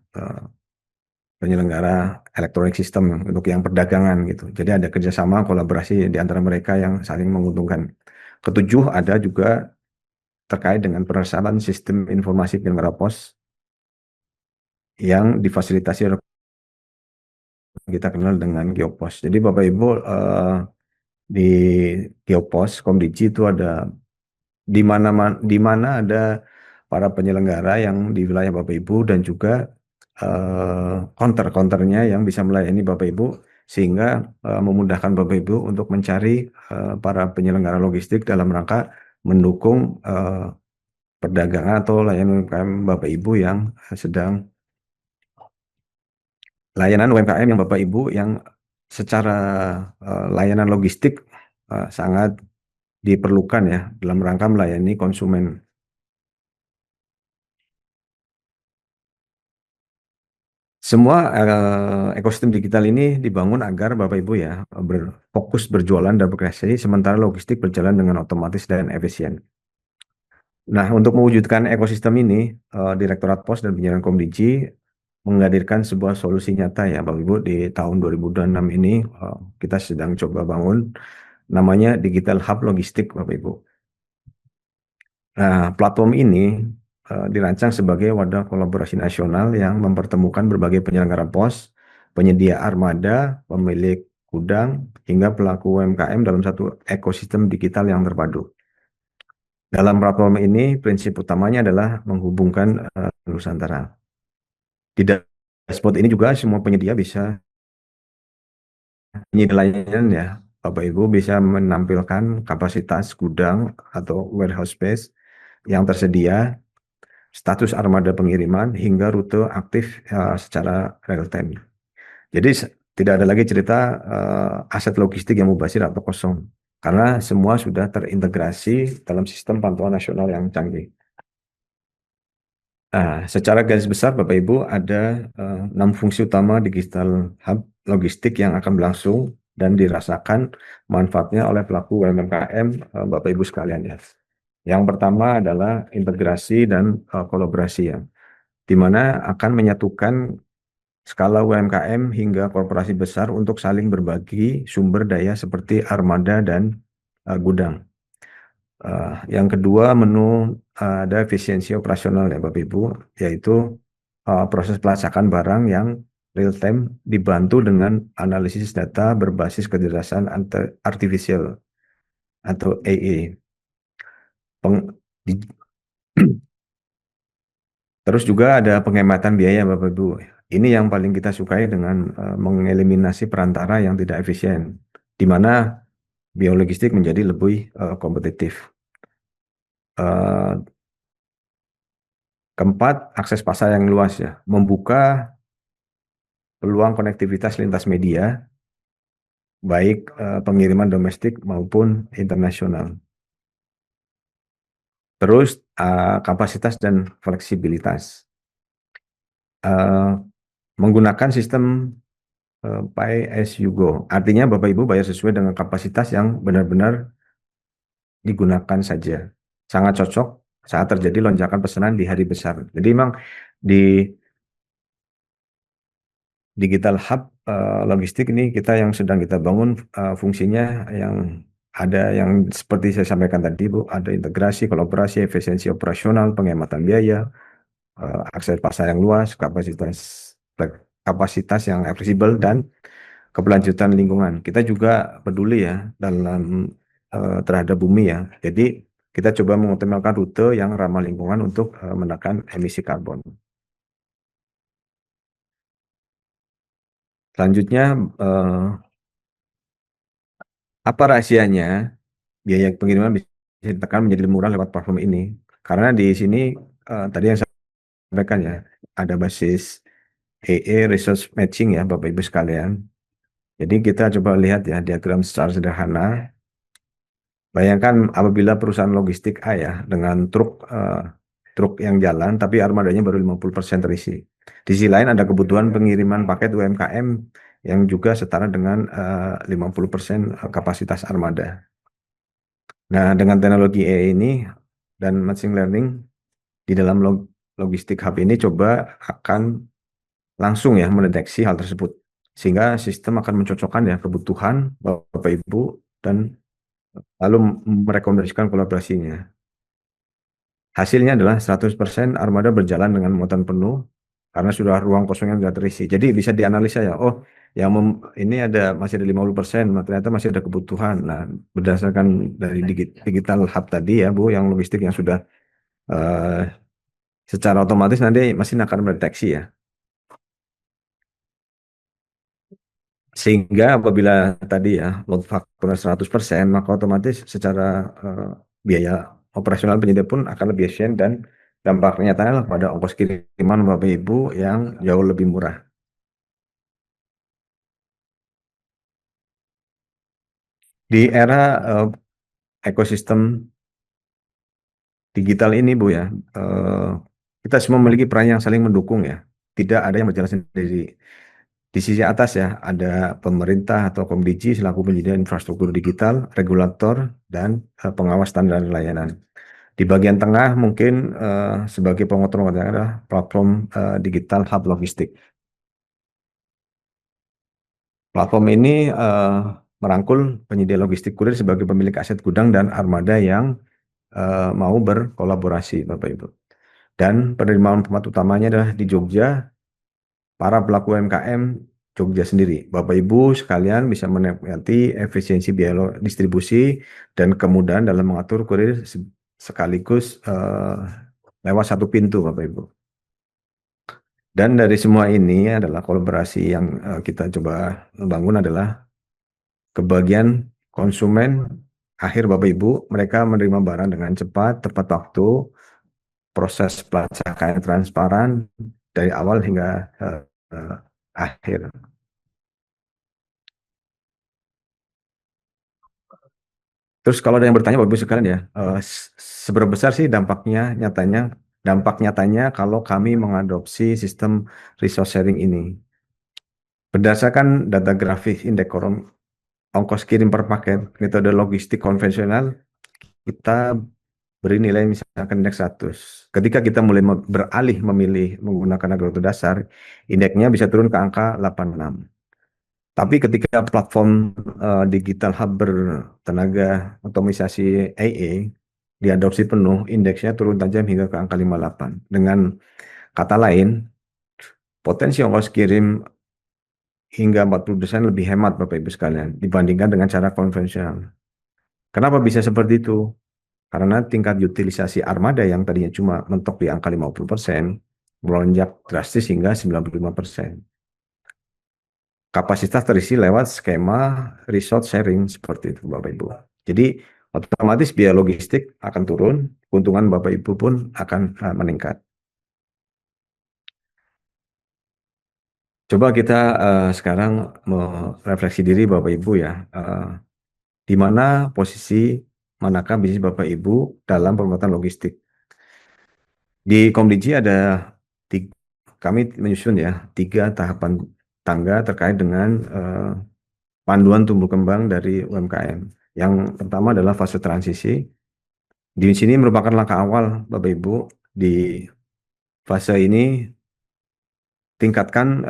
penyelenggara elektronik sistem untuk yang perdagangan gitu. Jadi ada kerjasama kolaborasi di antara mereka yang saling menguntungkan. Ketujuh ada juga terkait dengan perencanaan sistem informasi penyelenggara pos yang difasilitasi oleh kita kenal dengan Geopos. Jadi Bapak Ibu, di Geopos Komdigi itu ada di mana ada para penyelenggara yang di wilayah Bapak Ibu dan juga counter-counternya yang bisa melayani Bapak Ibu sehingga memudahkan Bapak Ibu untuk mencari para penyelenggara logistik dalam rangka mendukung perdagangan atau layanan UMKM Bapak Ibu yang sedang layanan UMKM yang Bapak Ibu yang secara layanan logistik sangat diperlukan ya dalam rangka melayani konsumen. Semua ekosistem digital ini dibangun agar Bapak Ibu ya berfokus berjualan dan berkreasi sementara logistik berjalan dengan otomatis dan efisien. Nah, untuk mewujudkan ekosistem ini, Direktorat Pos dan Penyiaran Komdigi menghadirkan sebuah solusi nyata ya Bapak Ibu di tahun 2026 ini kita sedang coba bangun namanya Digital Hub Logistik Bapak Ibu. Nah, platform ini dirancang sebagai wadah kolaborasi nasional yang mempertemukan berbagai penyelenggara pos, penyedia armada, pemilik gudang, hingga pelaku UMKM dalam satu ekosistem digital yang terpadu. Dalam platform ini, prinsip utamanya adalah menghubungkan Nusantara. Di dashboard ini juga semua penyedia bisa penyedia layanan ya, Bapak Ibu bisa menampilkan kapasitas gudang atau warehouse space yang tersedia, status armada pengiriman, hingga rute aktif secara real time. Jadi tidak ada lagi cerita aset logistik yang mubazir atau kosong, karena semua sudah terintegrasi dalam sistem pantauan nasional yang canggih. Secara garis besar Bapak Ibu ada 6 fungsi utama digital hub logistik yang akan berlangsung dan dirasakan manfaatnya oleh pelaku UMKM Bapak Ibu sekalian ya. Yang pertama adalah integrasi dan kolaborasi ya, di mana akan menyatukan skala UMKM hingga korporasi besar untuk saling berbagi sumber daya seperti armada dan gudang. Yang kedua, ada efisiensi operasional ya Bapak Ibu, yaitu proses pelacakan barang yang real time dibantu dengan analisis data berbasis kecerdasan artifisial atau AI. Terus juga ada penghematan biaya Bapak Ibu. Ini yang paling kita sukai dengan mengeliminasi perantara yang tidak efisien, di mana biologistik menjadi lebih kompetitif. Keempat, akses pasar yang luas ya, membuka peluang konektivitas lintas media, baik pengiriman domestik maupun internasional. Terus kapasitas dan fleksibilitas. Menggunakan sistem pay as you go, artinya Bapak Ibu bayar sesuai dengan kapasitas yang benar-benar digunakan saja. Sangat cocok saat terjadi lonjakan pesanan di hari besar. Jadi memang di Digital Hub logistik ini yang sedang kita bangun fungsinya yang ada yang seperti saya sampaikan tadi Bu, ada integrasi, kolaborasi, efisiensi operasional, penghematan biaya, akses pasar yang luas, kapasitas yang fleksibel dan keberlanjutan lingkungan. Kita juga peduli ya dalam terhadap bumi ya. Jadi kita coba mengoptimalkan rute yang ramah lingkungan untuk menekan emisi karbon. Selanjutnya, apa rahasianya biaya pengiriman bisa ditekan menjadi lebih murah lewat platform ini? Karena di sini tadi yang saya sampaikan ya, ada basis EE resource matching ya Bapak Ibu sekalian. Jadi kita coba lihat ya diagram secara sederhana. Bayangkan apabila perusahaan logistik A ya dengan truk yang jalan tapi armadanya baru 50% terisi. Di sisi lain ada kebutuhan pengiriman paket UMKM yang juga setara dengan 50% kapasitas armada. Nah, dengan teknologi AI ini dan machine learning di dalam logistik hub ini coba akan langsung ya mendeteksi hal tersebut. Sehingga sistem akan mencocokkan ya kebutuhan Bapak Ibu dan lalu merekomendasikan kolaborasinya. Hasilnya adalah 100% armada berjalan dengan muatan penuh karena sudah ruang kosongnya sudah terisi. Jadi bisa dianalisa ya, oh ini masih ada 50%, nah, ternyata masih ada kebutuhan. Nah, berdasarkan dari digital hub tadi ya Bu, yang logistik yang sudah eh, secara otomatis nanti mesin akan mendeteksi ya. Sehingga apabila tadi ya load factor 100%, maka otomatis secara eh, biaya operasional penyedia pun akan lebih efisien dan dampak nyatanya adalah pada ongkos kiriman Bapak Ibu yang jauh lebih murah. Di era ekosistem digital ini Bu ya, eh, kita semua memiliki peran yang saling mendukung ya. Tidak ada yang berjalan sendiri. Di sisi atas ya, ada pemerintah atau Komdigi selaku penyedia infrastruktur digital, regulator, dan pengawas standar layanan. Di bagian tengah mungkin sebagai pengotor adalah platform digital hub logistik. Platform ini merangkul penyedia logistik kurir sebagai pemilik aset gudang dan armada yang mau berkolaborasi, Bapak Ibu. Dan penerimaan tempat utamanya adalah di Jogja, para pelaku UMKM Jogja sendiri. Bapak Ibu sekalian bisa menikmati efisiensi biaya distribusi dan kemudahan dalam mengatur kurir sekaligus lewat satu pintu, Bapak Ibu. Dan dari semua ini adalah kolaborasi yang kita coba bangun adalah kebagian konsumen akhir Bapak Ibu, mereka menerima barang dengan cepat, tepat waktu, proses pelacakan yang transparan dari awal hingga akhir. Terus kalau ada yang bertanya Bapak Ibu sekalian ya, seberapa besar sih dampak nyatanya kalau kami mengadopsi sistem resource sharing ini? Berdasarkan data grafis indeks ongkos kirim per paket, metode logistik konvensional, kita beri nilai misalkan indeks 100. Ketika kita mulai beralih memilih menggunakan agregator dasar, indeksnya bisa turun ke angka 86. Tapi ketika platform digital hub bertenaga otomatisasi AA diadopsi penuh, indeksnya turun tajam hingga ke angka 58. Dengan kata lain, potensi ongkos kirim hingga 40% lebih hemat Bapak Ibu sekalian dibandingkan dengan cara konvensional. Kenapa bisa seperti itu? Karena tingkat utilisasi armada yang tadinya cuma mentok di angka 50%, melonjak drastis hingga 95%. Kapasitas terisi lewat skema resource sharing seperti itu Bapak Ibu. Jadi otomatis biaya logistik akan turun, keuntungan Bapak Ibu pun akan meningkat. Coba kita sekarang merefleksi diri Bapak Ibu ya, di mana posisi manakah bisnis Bapak Ibu dalam pembuatan logistik. Di Komdigi kami menyusun ya 3 tahapan tangga terkait dengan panduan tumbuh kembang dari UMKM. Yang pertama adalah fase transisi. Di sini merupakan langkah awal Bapak Ibu. Di fase ini tinggalkan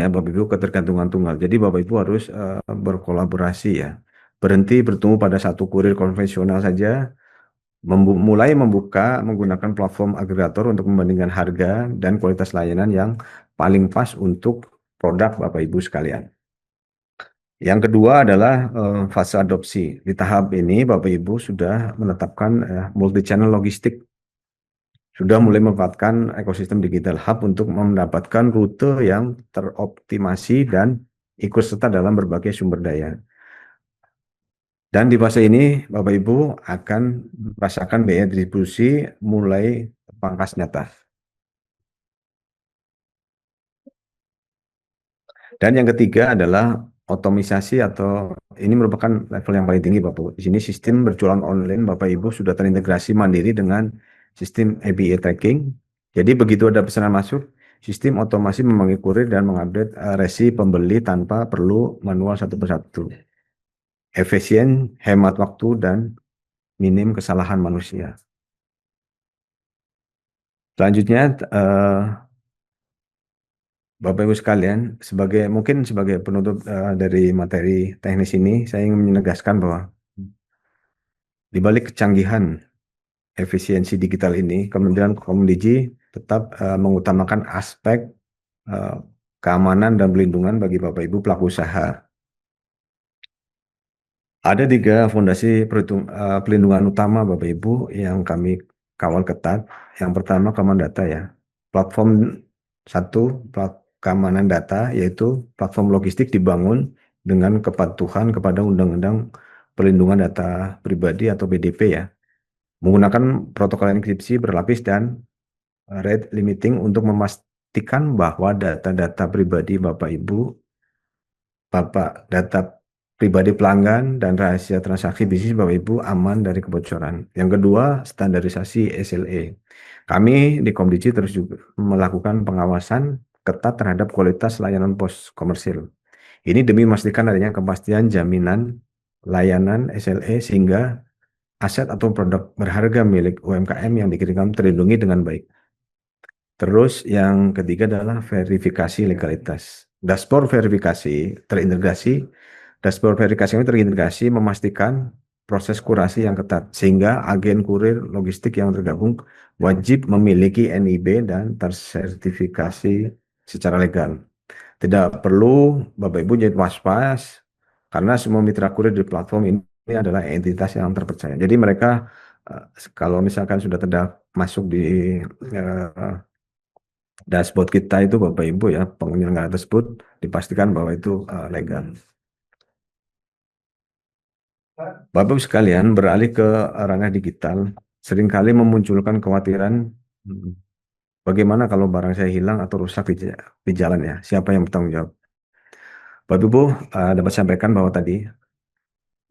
ya Bapak Ibu ketergantungan tunggal. Jadi Bapak Ibu harus berkolaborasi ya. Berhenti bertumbuh pada satu kurir konvensional saja, mulai membuka menggunakan platform agregator untuk membandingkan harga dan kualitas layanan yang paling pas untuk produk Bapak Ibu sekalian. Yang kedua adalah fase adopsi. Di tahap ini Bapak Ibu sudah menetapkan multi channel logistik, sudah mulai memanfaatkan ekosistem digital hub untuk mendapatkan rute yang teroptimasi dan ikut serta dalam berbagai sumber daya. Dan di fase ini Bapak Ibu akan merasakan biaya distribusi mulai pangkas nyata. Dan yang ketiga adalah otomisasi atau ini merupakan level yang paling tinggi Bapak Ibu. Di sini sistem berjualan online Bapak Ibu sudah terintegrasi mandiri dengan sistem API tracking. Jadi begitu ada pesanan masuk, sistem otomasi memanggil kurir dan mengupdate resi pembeli tanpa perlu manual satu persatu. Efisien, hemat waktu, dan minim kesalahan manusia. Selanjutnya, Bapak Ibu sekalian, mungkin sebagai penutup dari materi teknis ini, saya ingin menegaskan bahwa di balik kecanggihan efisiensi digital ini, Kementerian Kominfo tetap mengutamakan aspek keamanan dan pelindungan bagi Bapak Ibu pelaku usaha. Ada 3 fondasi pelindungan utama Bapak Ibu yang kami kawal ketat. Yang pertama keamanan data ya. Platform keamanan data, yaitu platform logistik dibangun dengan kepatuhan kepada Undang-Undang Perlindungan Data Pribadi atau BDP ya. Menggunakan protokol enkripsi berlapis dan rate limiting untuk memastikan bahwa data-data pribadi Bapak Ibu, data pribadi pelanggan dan rahasia transaksi bisnis Bapak Ibu aman dari kebocoran. Yang kedua, standarisasi SLA. Kami di Komdigi terus juga melakukan pengawasan ketat terhadap kualitas layanan pos komersil. Ini demi memastikan adanya kepastian jaminan layanan SLA sehingga aset atau produk berharga milik UMKM yang dikirimkan terlindungi dengan baik. Terus yang ketiga adalah verifikasi legalitas. Dashboard verifikasi terintegrasi. Dashboard verifikasi ini terintegrasi memastikan proses kurasi yang ketat sehingga agen kurir logistik yang tergabung wajib memiliki NIB dan tersertifikasi secara legal. Tidak perlu Bapak Ibu jadi was-was karena semua mitra kurir di platform ini adalah entitas yang terpercaya. Jadi mereka kalau misalkan sudah masuk di dashboard kita itu Bapak Ibu ya, penyelenggara tersebut dipastikan bahwa itu legal. Bapak Ibu sekalian, beralih ke ranah digital, seringkali memunculkan kekhawatiran bagaimana kalau barang saya hilang atau rusak di jalan ya, siapa yang bertanggung jawab? Bapak Ibu dapat sampaikan bahwa tadi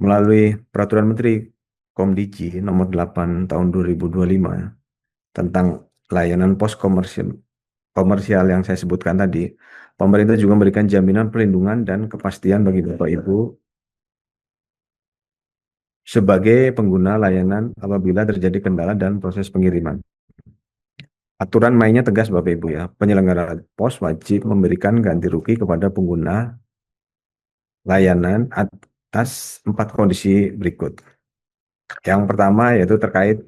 melalui Peraturan Menteri Komdigi nomor 8 tahun 2025 tentang layanan pos komersial yang saya sebutkan tadi, pemerintah juga memberikan jaminan perlindungan dan kepastian bagi Bapak Ibu sebagai pengguna layanan apabila terjadi kendala dan proses pengiriman. Aturan mainnya tegas Bapak Ibu ya, penyelenggara pos wajib memberikan ganti rugi kepada pengguna layanan atas 4 kondisi berikut. Yang pertama yaitu terkait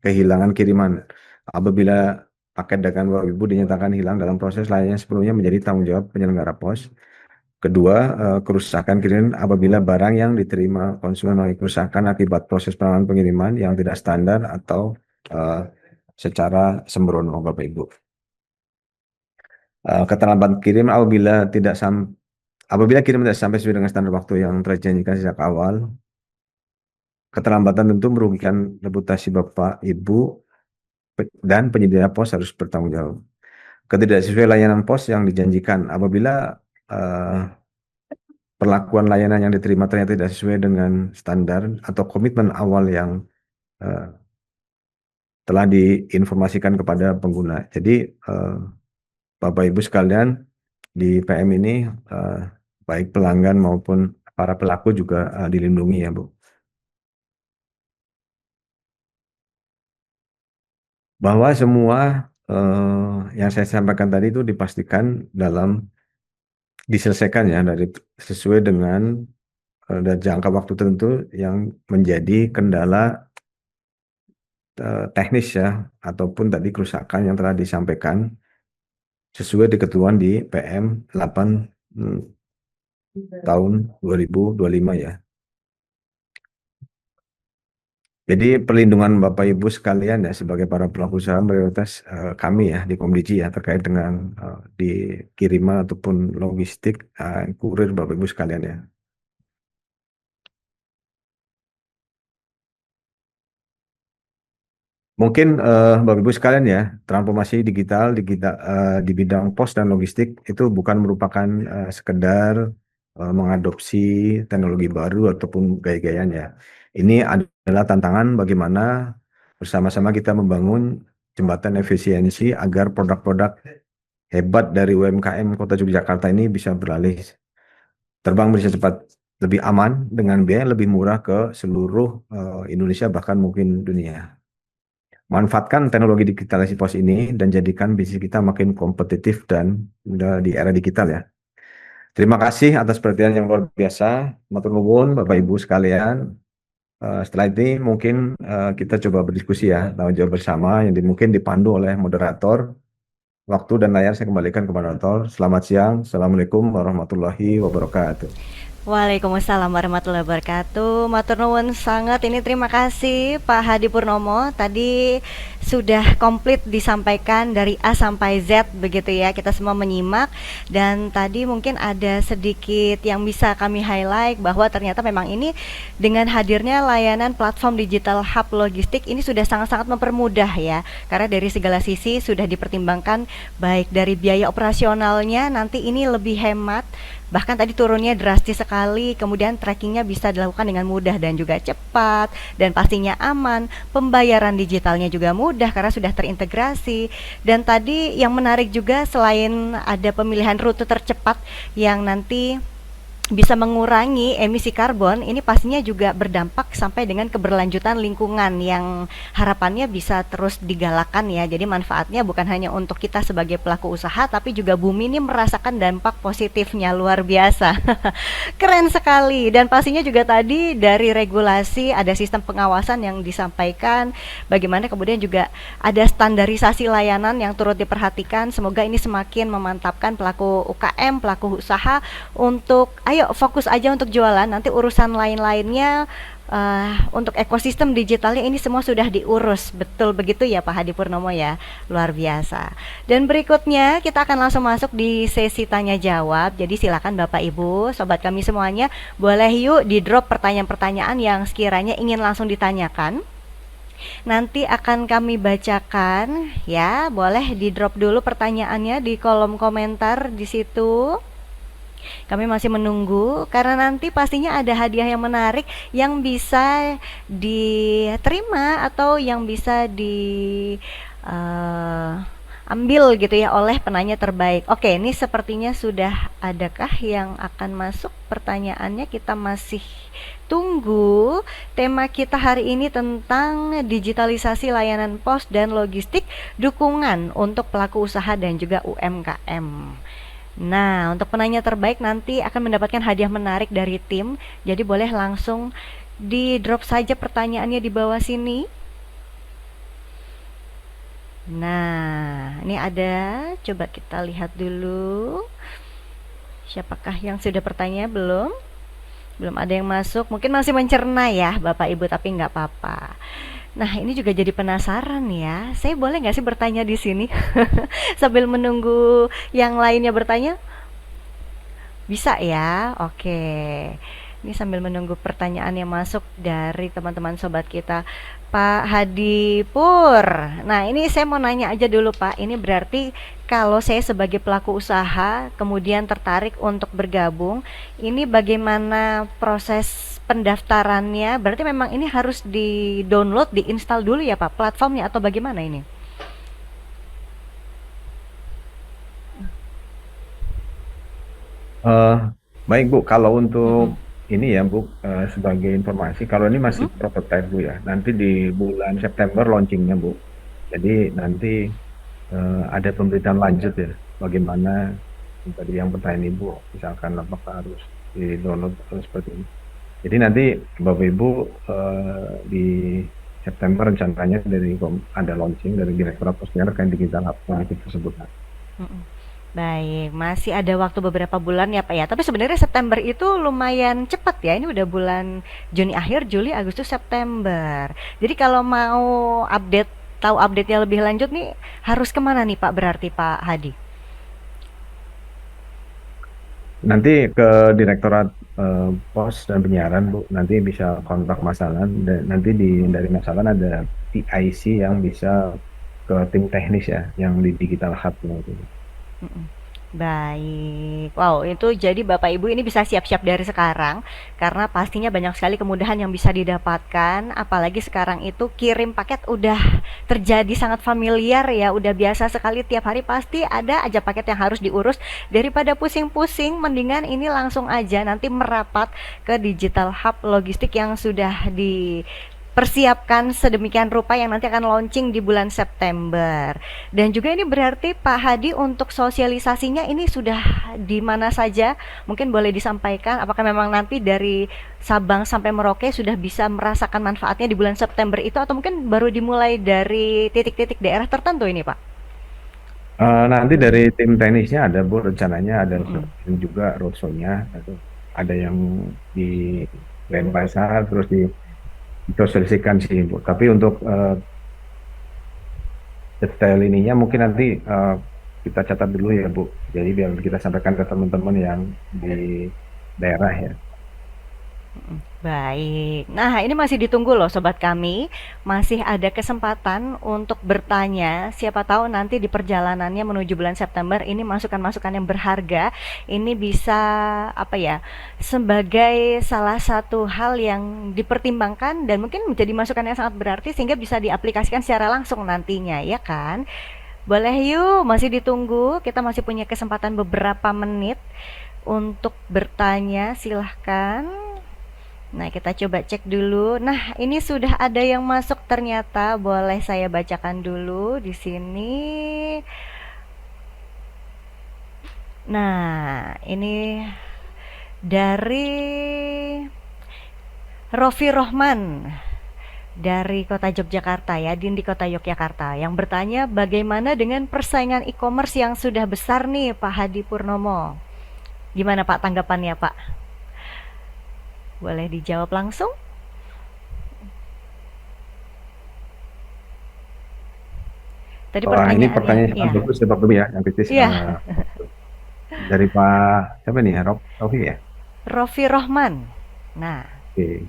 kehilangan kiriman. Apabila paket dagangan Bapak Ibu dinyatakan hilang dalam proses layanan sebelumnya menjadi tanggung jawab penyelenggara pos. Kedua, kerusakan kiriman apabila barang yang diterima konsumen mengalami kerusakan akibat proses penanganan pengiriman yang tidak standar atau secara sembrono Bapak Ibu. Keterlambatan kirim apabila kirim tidak sampai sesuai dengan standar waktu yang terjanjikan sejak awal. Keterlambatan tentu merugikan reputasi Bapak Ibu dan penyedia pos harus bertanggung jawab. Ketidaksesuaian layanan pos yang dijanjikan apabila perlakuan layanan yang diterima ternyata tidak sesuai dengan standar atau komitmen awal yang telah diinformasikan kepada pengguna. Jadi Bapak Ibu sekalian di PM ini baik pelanggan maupun para pelaku juga dilindungi ya Bu. Bahwa semua yang saya sampaikan tadi itu dipastikan diselesaikan ya sesuai dengan dan jangka waktu tertentu yang menjadi kendala teknis ya ataupun tadi kerusakan yang telah disampaikan sesuai ketentuan di PM 8 tahun 2025 ya. Jadi perlindungan Bapak Ibu sekalian ya sebagai para pelaku usaha prioritas kami ya di Komdigi ya terkait dengan di kiriman ataupun logistik kurir Bapak Ibu sekalian ya. Mungkin Bapak Ibu sekalian ya, transformasi digital di bidang pos dan logistik itu bukan merupakan sekedar mengadopsi teknologi baru ataupun gaya-gayaan ya. Ini adalah tantangan bagaimana bersama-sama kita membangun jembatan efisiensi agar produk-produk hebat dari UMKM Kota Yogyakarta ini bisa beralih terbang bisa cepat, lebih aman dengan biaya lebih murah ke seluruh Indonesia bahkan mungkin dunia. Manfaatkan teknologi digitalisasi pos ini dan jadikan bisnis kita makin kompetitif dan di era digital ya. Terima kasih atas perhatian yang luar biasa. Matur nuwun Bapak Ibu sekalian. Setelah ini mungkin kita coba berdiskusi ya, tanggung jawab bersama yang mungkin dipandu oleh moderator. Waktu dan layar saya kembalikan ke moderator. Selamat siang. Assalamualaikum warahmatullahi wabarakatuh. Waalaikumsalam warahmatullahi wabarakatuh. Matur nuwun sangat. Ini terima kasih Pak Hadi Purnomo. Tadi sudah komplit disampaikan dari A sampai Z begitu ya. Kita semua menyimak dan tadi mungkin ada sedikit yang bisa kami highlight bahwa ternyata memang ini dengan hadirnya layanan platform digital hub logistik ini sudah sangat-sangat mempermudah ya. Karena dari segala sisi sudah dipertimbangkan baik dari biaya operasionalnya nanti ini lebih hemat. Bahkan tadi turunnya drastis sekali, kemudian trackingnya bisa dilakukan dengan mudah dan juga cepat, dan pastinya aman. Pembayaran digitalnya juga mudah karena sudah terintegrasi. Dan tadi yang menarik juga selain ada pemilihan rute tercepat yang nanti bisa mengurangi emisi karbon, ini pastinya juga berdampak sampai dengan keberlanjutan lingkungan yang harapannya bisa terus digalakan ya. Jadi manfaatnya bukan hanya untuk kita sebagai pelaku usaha, tapi juga bumi ini merasakan dampak positifnya luar biasa. Keren sekali. Dan pastinya juga tadi dari regulasi ada sistem pengawasan yang disampaikan, bagaimana kemudian juga ada standarisasi layanan yang turut diperhatikan. Semoga ini semakin memantapkan pelaku UKM, pelaku usaha untuk ayo fokus aja untuk jualan, nanti urusan lain-lainnya untuk ekosistem digitalnya ini semua sudah diurus. Betul begitu ya Pak Hadi Purnomo ya, luar biasa. Dan berikutnya kita akan langsung masuk di sesi tanya jawab. Jadi silakan Bapak Ibu, sobat kami semuanya, boleh yuk di drop pertanyaan-pertanyaan yang sekiranya ingin langsung ditanyakan. Nanti akan kami bacakan ya, boleh di drop dulu pertanyaannya di kolom komentar di situ. Kami masih menunggu karena nanti pastinya ada hadiah yang menarik yang bisa diterima atau yang bisa ambil gitu ya oleh penanya terbaik. Oke, ini sepertinya sudah adakah yang akan masuk pertanyaannya? Kita masih tunggu. Tema kita hari ini tentang digitalisasi layanan pos dan logistik, dukungan untuk pelaku usaha dan juga UMKM. Nah, untuk penanya terbaik nanti akan mendapatkan hadiah menarik dari tim. Jadi boleh langsung di drop saja pertanyaannya di bawah sini. Nah, ini ada. Coba kita lihat dulu. Siapakah yang sudah bertanya? Belum? Belum ada yang masuk. Mungkin masih mencerna ya Bapak Ibu, tapi nggak apa-apa. Nah, ini juga jadi penasaran ya. Saya boleh nggak sih bertanya di sini sambil menunggu yang lainnya bertanya? Bisa ya? Oke. Ini sambil menunggu pertanyaan yang masuk dari teman-teman sobat kita. Pak Hadi Pur. Nah, ini saya mau nanya aja dulu Pak. Ini berarti kalau saya sebagai pelaku usaha kemudian tertarik untuk bergabung, ini bagaimana proses pendaftarannya? Berarti memang ini harus di-download, di-install dulu ya Pak platformnya atau bagaimana ini? Baik Bu, kalau untuk Mm-mm. ini ya Bu, sebagai informasi, kalau ini masih Mm-mm. prototype Bu ya. Nanti di bulan September launchingnya Bu. Jadi nanti ada pemberitaan lanjut ya, bagaimana tadi yang pertanyaan Ibu, misalkan apakah harus di-download atau seperti ini. Jadi nanti Bapak Ibu di September rencananya ada launching dari Direktorat Pos dan Rekan Digital Hub tersebut. Mm-mm. Baik, masih ada waktu beberapa bulan ya Pak ya. Tapi sebenarnya September itu lumayan cepat ya. Ini udah bulan Juni akhir, Juli, Agustus, September. Jadi kalau mau update, tahu update-nya lebih lanjut nih, harus kemana nih Pak berarti Pak Hadi? Nanti ke Direktorat Pos dan Penyiaran Bu, nanti bisa kontak Mas Alan dan nanti dari Mas Alan ada PIC yang bisa ke tim teknis ya, yang di Digital Hub gitu. Mm-mm. Baik. Wow, itu jadi Bapak Ibu ini bisa siap-siap dari sekarang karena pastinya banyak sekali kemudahan yang bisa didapatkan, apalagi sekarang itu kirim paket udah terjadi sangat familiar ya, udah biasa sekali tiap hari pasti ada aja paket yang harus diurus. Daripada pusing-pusing, mendingan ini langsung aja nanti merapat ke Digital Hub Logistik yang sudah persiapkan sedemikian rupa yang nanti akan launching di bulan September. Dan juga ini berarti Pak Hadi untuk sosialisasinya ini sudah di mana saja? Mungkin boleh disampaikan apakah memang nanti dari Sabang sampai Merauke sudah bisa merasakan manfaatnya di bulan September itu atau mungkin baru dimulai dari titik-titik daerah tertentu ini Pak? Nanti dari tim teknisnya ada Bu, rencananya ada Mm-mm. juga roadshow-nya, ada yang di Denpasar terus disosialisasikan sih Bu. Tapi untuk detail ininya mungkin nanti kita catat dulu ya Bu. Jadi biar kita sampaikan ke teman-teman yang di daerah ya. Baik. Nah, ini masih ditunggu loh sobat kami. Masih ada kesempatan untuk bertanya. Siapa tahu nanti di perjalanannya menuju bulan September ini masukan-masukan yang berharga. Ini bisa apa ya? Sebagai salah satu hal yang dipertimbangkan dan mungkin menjadi masukan yang sangat berarti sehingga bisa diaplikasikan secara langsung nantinya, ya kan? Boleh yuk, masih ditunggu. Kita masih punya kesempatan beberapa menit untuk bertanya. Silahkan. Nah, kita coba cek dulu. Nah, ini sudah ada yang masuk ternyata. Boleh saya bacakan dulu di sini. Nah, ini dari Rofi Rohman dari Kota Yogyakarta ya, di Kota Yogyakarta yang bertanya bagaimana dengan persaingan e-commerce yang sudah besar nih Pak Hadi Purnomo. Gimana Pak tanggapannya Pak? Boleh dijawab langsung? Tadi Wah, ini pertanyaannya, pertanyaan ya. sangat bagus ya Pak Bumi ya, yang kritis. Iya, Dari Pak siapa nih? Rofi ya. Rofi Rohman. Nah, Oke.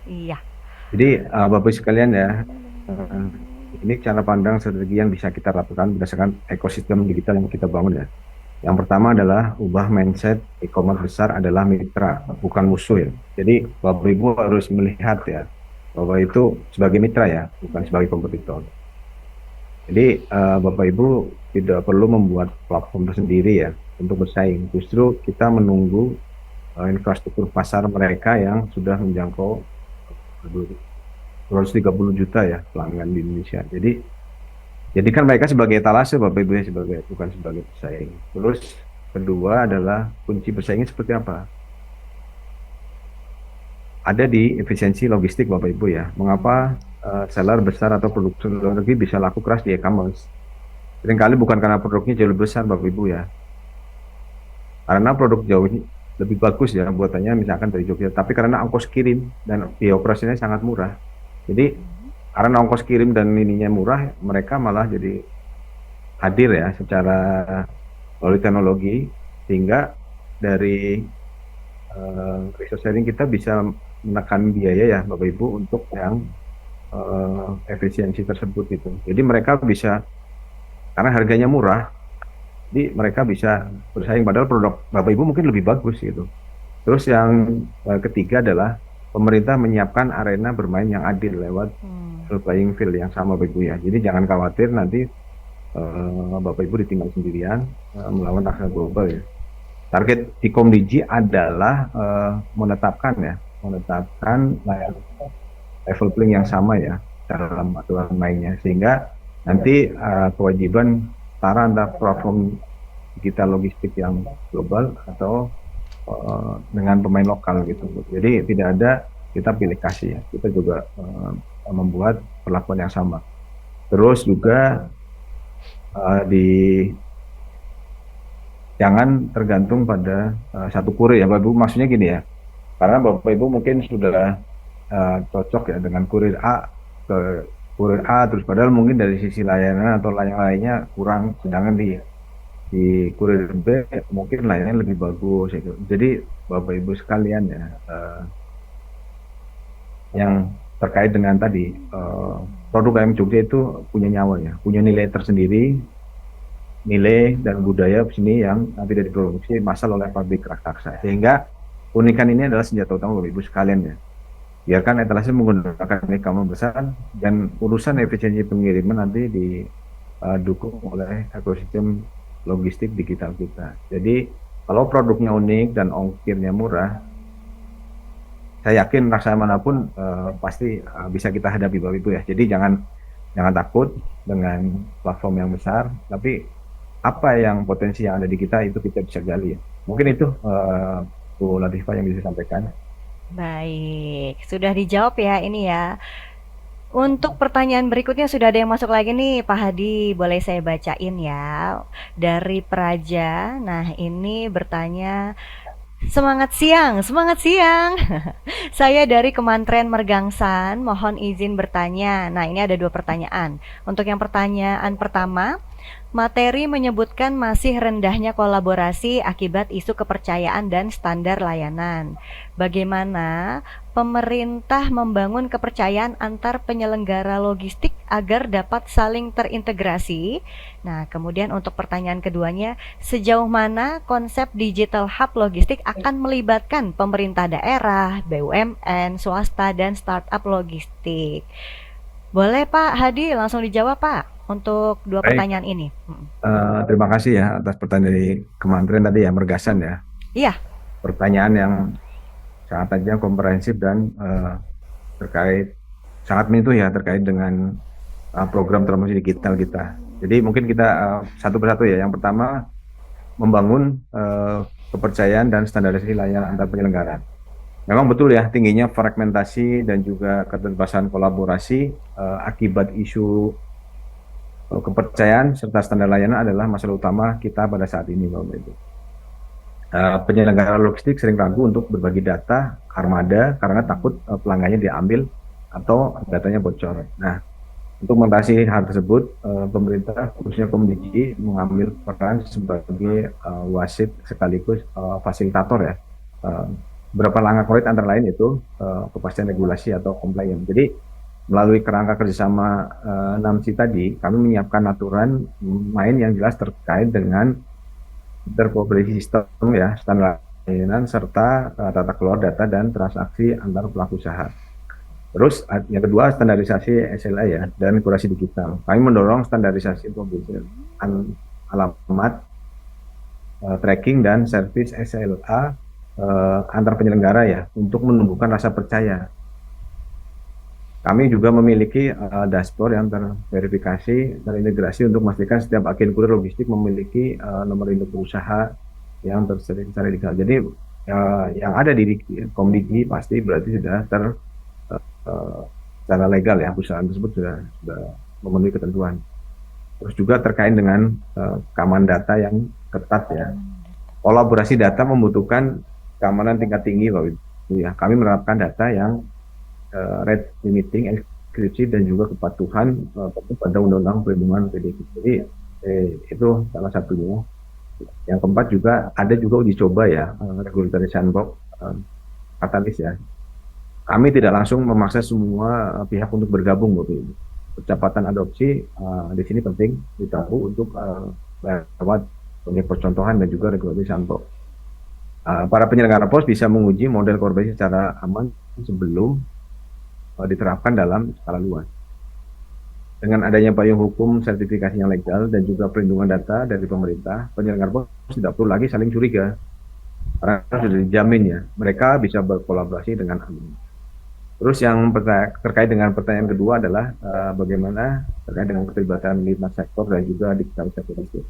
iya. Jadi Bapak Ibu sekalian ya, eh, ini cara pandang strategi yang bisa kita lakukan berdasarkan ekosistem digital yang kita bangun ya. Yang pertama adalah ubah mindset e-commerce besar adalah mitra, bukan musuh ya. Jadi Bapak Ibu harus melihat ya, bahwa itu sebagai mitra ya, bukan sebagai kompetitor. Jadi Bapak Ibu tidak perlu membuat platform tersendiri ya untuk bersaing. Justru kita menunggu infrastruktur pasar mereka yang sudah menjangkau 230 juta ya pelanggan di Indonesia. Jadi kan mereka sebagai etalase Bapak Ibu ya, bukan sebagai pesaing. Terus kedua adalah kunci bersaingnya seperti apa? Ada di efisiensi logistik Bapak Ibu ya. Mengapa seller besar atau produsen luar negeri bisa laku keras di e-commerce? Seringkali bukan karena produknya jauh lebih besar Bapak Ibu ya. Karena produk jauh lebih bagus ya buatannya misalkan dari Jogja, tapi karena ongkos kirim dan biaya operasinya sangat murah. Jadi karena ongkos kirim dan ininya murah, mereka malah jadi hadir ya secara melalui teknologi, sehingga dari resource sharing kita bisa menekan biaya ya Bapak Ibu untuk yang efisiensi tersebut itu. Jadi mereka bisa, karena harganya murah, jadi mereka bisa bersaing padahal produk Bapak Ibu mungkin lebih bagus gitu. Terus yang ketiga adalah pemerintah menyiapkan arena bermain yang adil lewat playing field yang sama Bapak Ibu ya. Jadi jangan khawatir nanti Bapak Ibu ditinggal sendirian melawan raksasa global ya. Target di Komdigi adalah menetapkan level playing yang sama ya dalam aturan mainnya, sehingga nanti kewajiban setara antara platform digital logistik yang global atau dengan pemain lokal gitu. Jadi tidak ada kita pilih kasih ya, kita juga membuat perlakuan yang sama. Terus juga jangan tergantung pada satu kurir ya Bapak Ibu, maksudnya gini ya, karena Bapak Ibu mungkin sudah cocok ya dengan kurir A ke kurir A, terus padahal mungkin dari sisi layanan atau lainnya kurang, sedangkan di kurir B mungkin layanannya lebih bagus gitu. Jadi Bapak Ibu sekalian ya, yang terkait dengan tadi produk ayam Jogja itu punya nyawa ya, punya nilai tersendiri, nilai dan budaya sini yang tidak diproduksi massal oleh pabrik raksasa. Sehingga unikan ini adalah senjata utama Bapak Ibu sekalian ya. Biarkan etalase menggunakan e-commerce besar dan urusan efisiensi pengiriman nanti didukung oleh ekosistem logistik digital kita. Jadi kalau produknya unik dan ongkirnya murah, saya yakin rasa manapun pasti bisa kita hadapi Bapak Ibu ya. Jadi jangan takut dengan platform yang besar, tapi apa yang potensi yang ada di kita itu kita bisa gali ya. Mungkin itu Bu Latifah yang bisa sampaikan. Baik, sudah dijawab ya ini ya. Untuk pertanyaan berikutnya sudah ada yang masuk lagi nih, Pak Hadi. Boleh saya bacain ya. Dari Praja. Nah, ini bertanya, semangat siang, semangat siang. Saya dari Kementerian Mergangsan, mohon izin bertanya. Nah, ini ada dua pertanyaan. Untuk yang pertanyaan pertama, materi menyebutkan masih rendahnya kolaborasi akibat isu kepercayaan dan standar layanan. Bagaimana pemerintah membangun kepercayaan antar penyelenggara logistik agar dapat saling terintegrasi? Nah, kemudian untuk pertanyaan keduanya, sejauh mana konsep digital hub logistik akan melibatkan pemerintah daerah, BUMN, swasta, dan startup logistik? Boleh Pak Hadi langsung dijawab Pak untuk dua Baik, pertanyaan ini. terima kasih ya atas pertanyaan dari Kementerian tadi ya, Mergasan ya. Iya, Pertanyaan yang sangat tajam, komprehensif dan terkait sangat menyentuh ya terkait dengan program transformasi digital kita. Jadi mungkin kita satu persatu ya. Yang pertama membangun kepercayaan dan standarisasi layanan antar penyelenggara. Memang betul ya tingginya fragmentasi dan juga keterbatasan kolaborasi akibat isu kepercayaan serta standar layanan adalah masalah utama kita pada saat ini, Bapak Ibu. Penyelenggara logistik sering ragu untuk berbagi data armada karena takut pelanggannya diambil atau datanya bocor. Nah, untuk mengatasi hal tersebut, pemerintah khususnya Komdigi mengambil peran sebagai wasit sekaligus fasilitator ya. Beberapa langkah konkret antara lain itu kepastian regulasi atau compliance. Jadi melalui kerangka kerjasama 6C tadi, kami menyiapkan aturan main yang jelas terkait dengan interoperability sistem ya, standar layanan serta tata kelola data dan transaksi antar pelaku usaha. Terus yang kedua standarisasi SLA ya dan kurasi digital. Kami mendorong standarisasi pembelian alamat, tracking dan service SLA antar penyelenggara ya untuk menumbuhkan rasa percaya. Kami juga memiliki dashboard yang terverifikasi, terintegrasi untuk memastikan setiap agen kurir logistik memiliki nomor induk usaha yang tersedia secara legal. Jadi yang ada di Komdigi pasti berarti sudah secara legal ya, perusahaan tersebut sudah memenuhi ketentuan. Terus juga terkait dengan keamanan data yang ketat ya. Kolaborasi data membutuhkan keamanan tingkat tinggi, Bapak Ibu. Ya, kami menerapkan data yang rate limiting, enkripsi dan juga kepatuhan pada Undang-Undang Perlindungan PDB. Jadi itu salah satunya. Yang keempat juga ada juga uji coba ya, regulatory sandbox katalis ya. Kami tidak langsung memaksa semua pihak untuk bergabung, Bapak Ibu. Percepatan adopsi di sini penting ditahu untuk lewat percontohan dan juga regulatory sandbox. Para penyelenggara pos bisa menguji model kolaborasi secara aman sebelum diterapkan dalam skala luas. Dengan adanya payung hukum, sertifikasi yang legal, dan juga perlindungan data dari pemerintah, penyelenggara pos tidak perlu lagi saling curiga. Karena sudah dijamin ya, mereka bisa berkolaborasi dengan aman. Terus yang terkait dengan pertanyaan kedua adalah bagaimana terkait dengan keterlibatan lintas sektor dan juga digitalisasi logistik.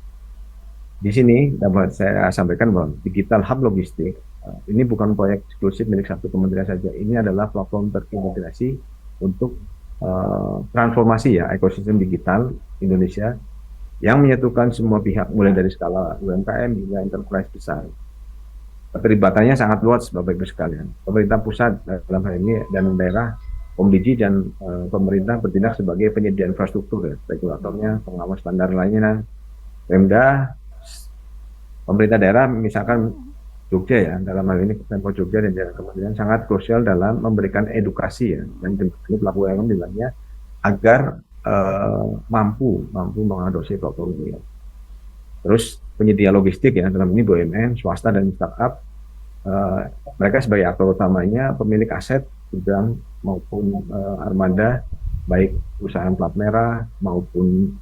Di sini dapat saya sampaikan bahwa digital hub logistik ini bukan proyek eksklusif milik satu kementerian saja. Ini adalah platform terintegrasi untuk transformasi ya ekosistem digital Indonesia yang menyatukan semua pihak mulai dari skala UMKM hingga enterprise besar. Keterlibatannya sangat luas, Bapak Ibu sekalian. Pemerintah pusat dalam hal ini dan daerah, Komdigi dan pemerintah bertindak sebagai penyedia infrastruktur, ya, regulatornya, pengawas standar lainnya, Pemda, pemerintah daerah, misalkan Jogja ya, dalam hal ini Pemkot Jogja dan daerah kementerian sangat krusial dalam memberikan edukasi ya, dan pelaku UMKM di lainnya agar mampu mengadopsi platform ini. Terus penyedia logistik ya, dalam ini BUMN, swasta dan startup, mereka sebagai aktor utamanya pemilik aset gudang maupun armada, baik perusahaan plat merah maupun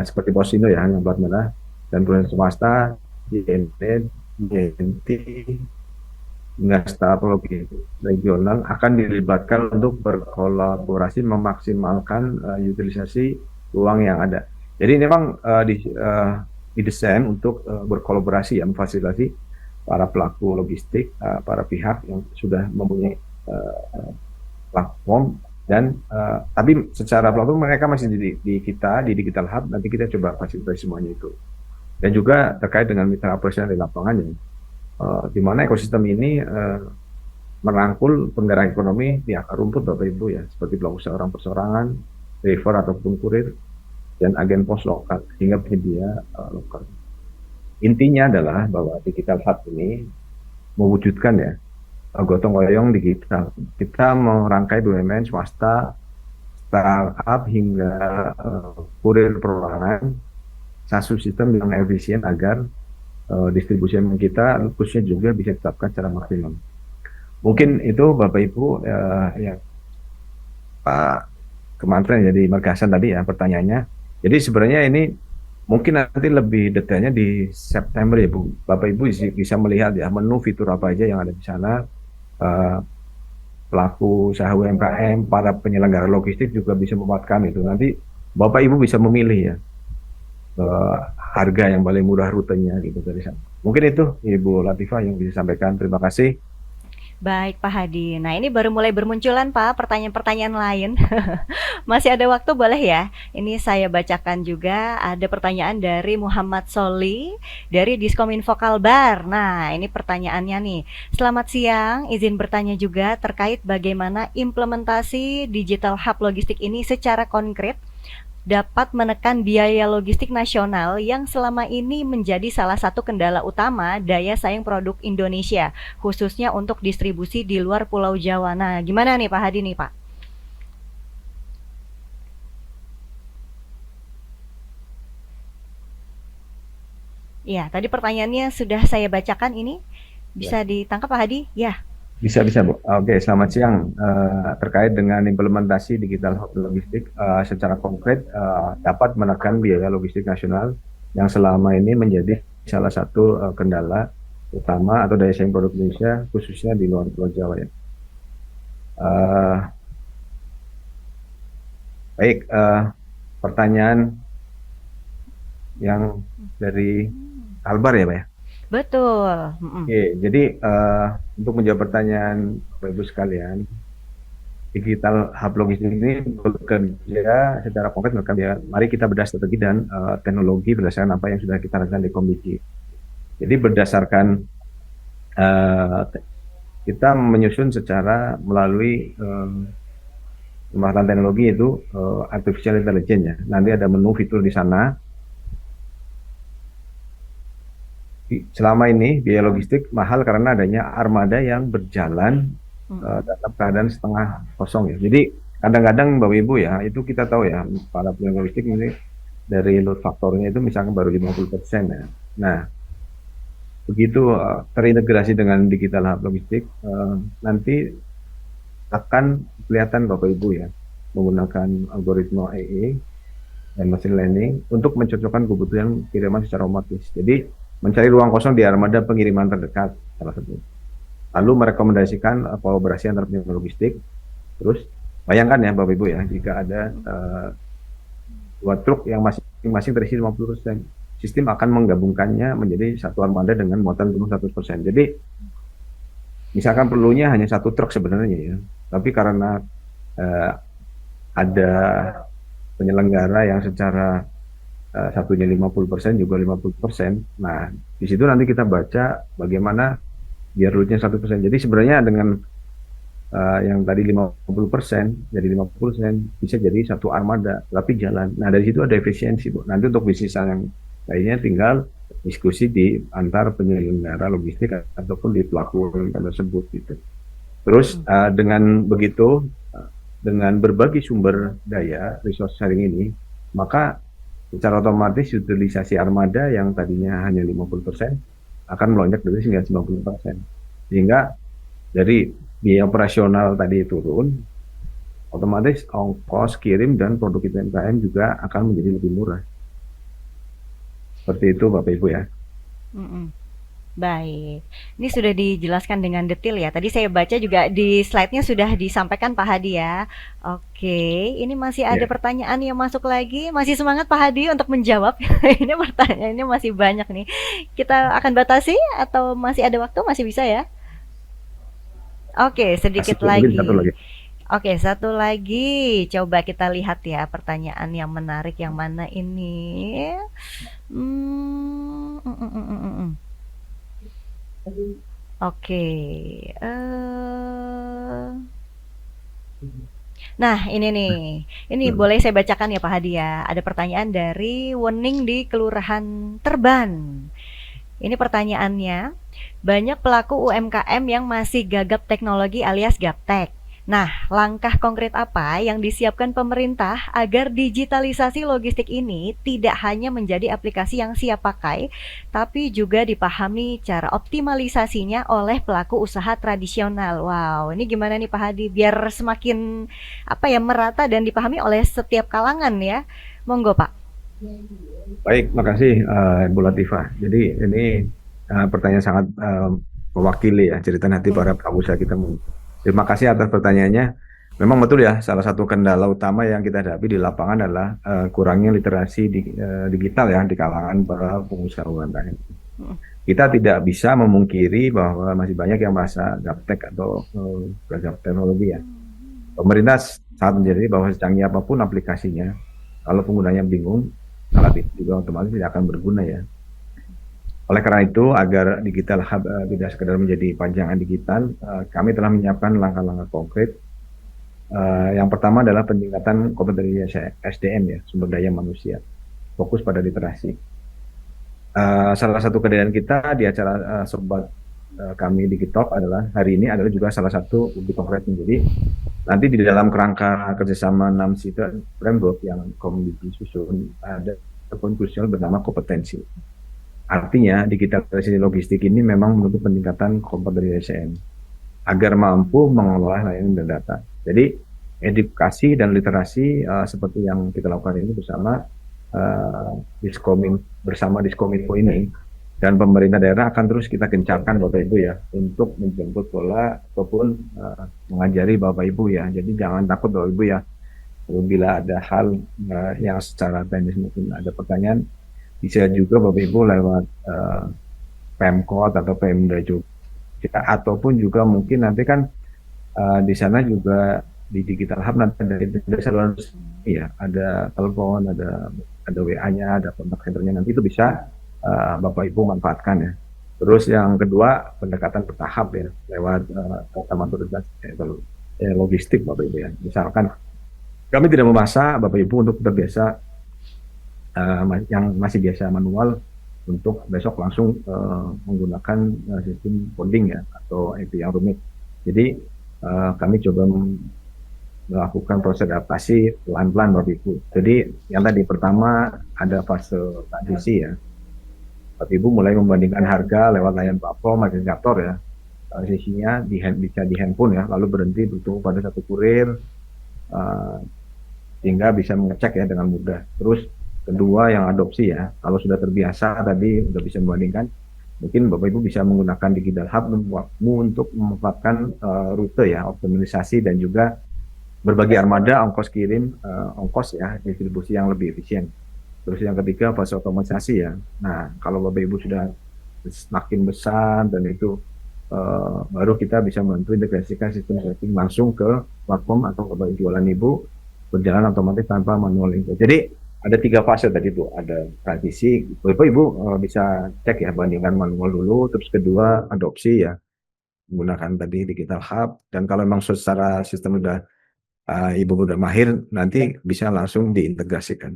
seperti Posindo ya yang plat merah, dan perusahaan swasta, JNT, JNT, dengan startup logistik regional akan dilibatkan untuk berkolaborasi memaksimalkan utilisasi ruang yang ada. Jadi ini memang didesain untuk berkolaborasi, ya, memfasilitasi para pelaku logistik, para pihak yang sudah mempunyai platform, dan tapi secara platform mereka masih di kita di Digital Hub. Nanti kita coba fasilitasi semuanya itu, dan juga terkait dengan mitra operasional di lapangannya, di mana ekosistem ini merangkul penggerak ekonomi di akar rumput, Bapak Ibu, ya, seperti pelaku usaha orang perseorangan, driver ataupun kurir, dan agen pos lokal hingga penyedia lokal. Intinya adalah bahwa Digital Hub ini mewujudkan, ya, gotong royong digital. Kita merangkai BUMN, swasta, startup hingga kurir perorangan, satu sistem yang efisien agar distribusi kita khususnya juga bisa ditetapkan secara maksimal. Mungkin itu Bapak Ibu, ya, Pak Kementerian jadi Margasan tadi, ya, pertanyaannya. Jadi sebenarnya ini mungkin nanti lebih detailnya di September, ya Bu. Bapak Ibu bisa melihat, ya, menu fitur apa aja yang ada di sana. Pelaku usaha UMKM, para penyelenggara logistik juga bisa memanfaatkan itu. Nanti Bapak Ibu bisa memilih, ya, harga yang paling murah, rutenya gitu dari sana. Mungkin itu Ibu Latifah yang bisa sampaikan. Terima kasih. Baik Pak Hadi. Nah ini baru mulai bermunculan Pak pertanyaan-pertanyaan lain. Masih ada waktu boleh ya? Ini saya bacakan juga, ada pertanyaan dari Muhammad Soli dari Diskominfo Kalbar. Nah ini pertanyaannya nih. Selamat siang, izin bertanya juga terkait bagaimana implementasi Digital Hub Logistik ini secara konkret dapat menekan biaya logistik nasional yang selama ini menjadi salah satu kendala utama daya saing produk Indonesia, khususnya untuk distribusi di luar Pulau Jawa. Nah, gimana nih Pak Hadi nih Pak? Ya, tadi pertanyaannya sudah saya bacakan ini. Ya. Bisa ditangkap Pak Hadi? Ya. Bisa, Bu. Oke, selamat siang. Terkait dengan implementasi Digital Hub Logistik, secara konkret dapat menekan biaya logistik nasional yang selama ini menjadi salah satu kendala utama atau daya saing produk Indonesia, khususnya di luar Pulau Jawa, ya. Baik, pertanyaan yang dari Kalbar, ya, Pak, ya? Betul. Oke, jadi untuk menjawab pertanyaan Bapak Ibu sekalian, Digital Hub Logistik ini bekerja secara konkret, mari kita bedah strategi dan teknologi berdasarkan apa yang sudah kita lakukan di Komdigi. Jadi berdasarkan kita menyusun secara melalui pemanfaatan teknologi, itu artificial intelligence, ya. Nanti ada menu fitur di sana. Selama ini biaya logistik mahal karena adanya armada yang berjalan dalam keadaan setengah kosong, ya. Jadi kadang-kadang Bapak Ibu, ya, itu kita tahu, ya, para penyelenggara logistik ini dari load faktornya itu misalnya baru 50%, ya. Nah, begitu terintegrasi dengan Digital Hub Logistik, nanti akan kelihatan Bapak Ibu, ya, menggunakan algoritma AI dan machine learning untuk mencocokkan kebutuhan kiriman secara otomatis. Jadi mencari ruang kosong di armada pengiriman terdekat salah satu. Lalu merekomendasikan kolaborasi antar penyelenggara logistik. Terus bayangkan, ya Bapak Ibu, ya, jika ada dua truk yang masing-masing terisi 50%, sistem akan menggabungkannya menjadi satu armada dengan muatan penuh 100%. Jadi misalkan perlunya hanya satu truk sebenarnya, ya, tapi karena ada penyelenggara yang secara satunya 50%, juga 50%. Nah, di situ nanti kita baca bagaimana biar loadnya 100%. Jadi sebenarnya dengan yang tadi 50%, jadi 50% bisa jadi satu armada, tapi jalan. Nah, dari situ ada efisiensi, Bu. Nanti untuk bisnis yang lainnya tinggal diskusi di antar penyelenggara logistik ataupun di pelaku tersebut, gitu. Terus dengan begitu, dengan berbagi sumber daya, resource sharing ini, maka secara otomatis utilisasi armada yang tadinya hanya 50% akan melonjak dari hingga 90%. Sehingga dari biaya operasional tadi turun, otomatis ongkos kirim dan produk UMKM juga akan menjadi lebih murah. Seperti itu Bapak Ibu, ya. Baik, ini sudah dijelaskan dengan detail ya. Tadi saya baca juga di slide-nya sudah disampaikan Pak Hadi ya. Oke, ini masih ada Ya, pertanyaan yang masuk lagi. Masih semangat Pak Hadi untuk menjawab. Ini pertanyaannya masih banyak nih. Kita akan batasi atau masih ada waktu? Masih bisa ya? Oke, masih sedikit mungkin satu lagi. lagi. Oke, satu lagi. Coba kita lihat ya pertanyaan yang menarik yang mana ini. Hmm, mm, mm, mm, mm, mm. Oke. Nah, ini nih. Ini Hmm. boleh saya bacakan ya Pak Hadi ya. Ada pertanyaan dari Wening di Kelurahan Terban. Ini pertanyaannya, banyak pelaku UMKM yang masih gagap teknologi alias gaptek. Nah, langkah konkret apa yang disiapkan pemerintah agar digitalisasi logistik ini tidak hanya menjadi aplikasi yang siap pakai, tapi juga dipahami cara optimalisasinya oleh pelaku usaha tradisional. Wow, ini gimana nih Pak Hadi biar semakin apa ya merata dan dipahami oleh setiap kalangan ya. Monggo Pak. Baik, makasih Bu Latifah. Jadi ini pertanyaan sangat mewakili ya cerita nanti para pengusaha kita. Terima kasih atas pertanyaannya. Memang betul ya, salah satu kendala utama yang kita hadapi di lapangan adalah kurangnya literasi digital ya di kalangan para pengusaha UMKM. Kita tidak bisa memungkiri bahwa masih banyak yang merasa gaptek atau gagap teknologi ya. Pemerintah saat menjadi bahwa secanggih apapun aplikasinya, kalau penggunanya bingung, alat itu juga otomatis tidak akan berguna ya. Oleh karena itu, agar digital hub tidak sekedar menjadi pajangan digital, kami telah menyiapkan langkah-langkah konkret. Yang pertama adalah peningkatan kompetensi SDM ya, sumber daya manusia, fokus pada literasi. Salah satu kejadian kita di acara sobat kami di Gitalk adalah hari ini adalah juga salah satu lebih konkret menjadi nanti di dalam kerangka kerjasama 6 sita framework yang komite susun ada poin krusial bernama kompetensi. Artinya digitalisasi logistik ini memang menuntut peningkatan kompetensi SDM agar mampu mengelola layanan dan data. Jadi edukasi dan literasi seperti yang kita lakukan ini bersama Diskominfo ini dan pemerintah daerah akan terus kita gencarkan Bapak Ibu ya untuk menjemput bola ataupun mengajari Bapak Ibu ya. Jadi jangan takut Bapak Ibu ya. Bila ada hal yang secara teknis mungkin ada pertanyaan, bisa juga Bapak Ibu lewat Pemkot atau Pemda juga, ataupun juga mungkin nanti kan di sana juga di Digital Hub nanti dari saluran ya ada telepon, ada WA-nya, ada kontak centernya, nanti itu bisa Bapak Ibu manfaatkan ya. Terus yang kedua pendekatan bertahap ya lewat logistik Bapak Ibu ya. Misalkan kami tidak memaksa Bapak Ibu untuk terbiasa yang masih biasa manual untuk besok langsung menggunakan sistem coding ya atau API yang rumit. Jadi kami coba melakukan proses adaptasi pelan-pelan Bapak Ibu. Jadi yang tadi pertama ada fase transisi ya. Bapak Ibu mulai membandingkan harga lewat layanan platform agregator ya. Transisinya bisa di handphone ya, lalu berhenti bertemu pada satu kurir sehingga bisa mengecek ya dengan mudah. Terus kedua yang adopsi ya, kalau sudah terbiasa tadi sudah bisa membandingkan, mungkin Bapak Ibu bisa menggunakan Digital Hub untuk memanfaatkan rute ya, optimalisasi dan juga berbagi armada, ongkos kirim, ongkos ya, distribusi yang lebih efisien. Terus yang ketiga fase otomatisasi ya. Nah, kalau Bapak Ibu sudah semakin besar dan itu baru kita bisa membantu integrasikan sistem setting langsung ke platform atau ke jualan Ibu berjalan otomatis tanpa manual input. Jadi ada 3 fase tadi Bu, ada transisi, Bapak Ibu bisa cek ya bandingkan manual dulu, terus kedua adopsi ya menggunakan tadi Digital Hub, dan kalau memang secara sistem udah Ibu udah mahir, nanti bisa langsung diintegrasikan.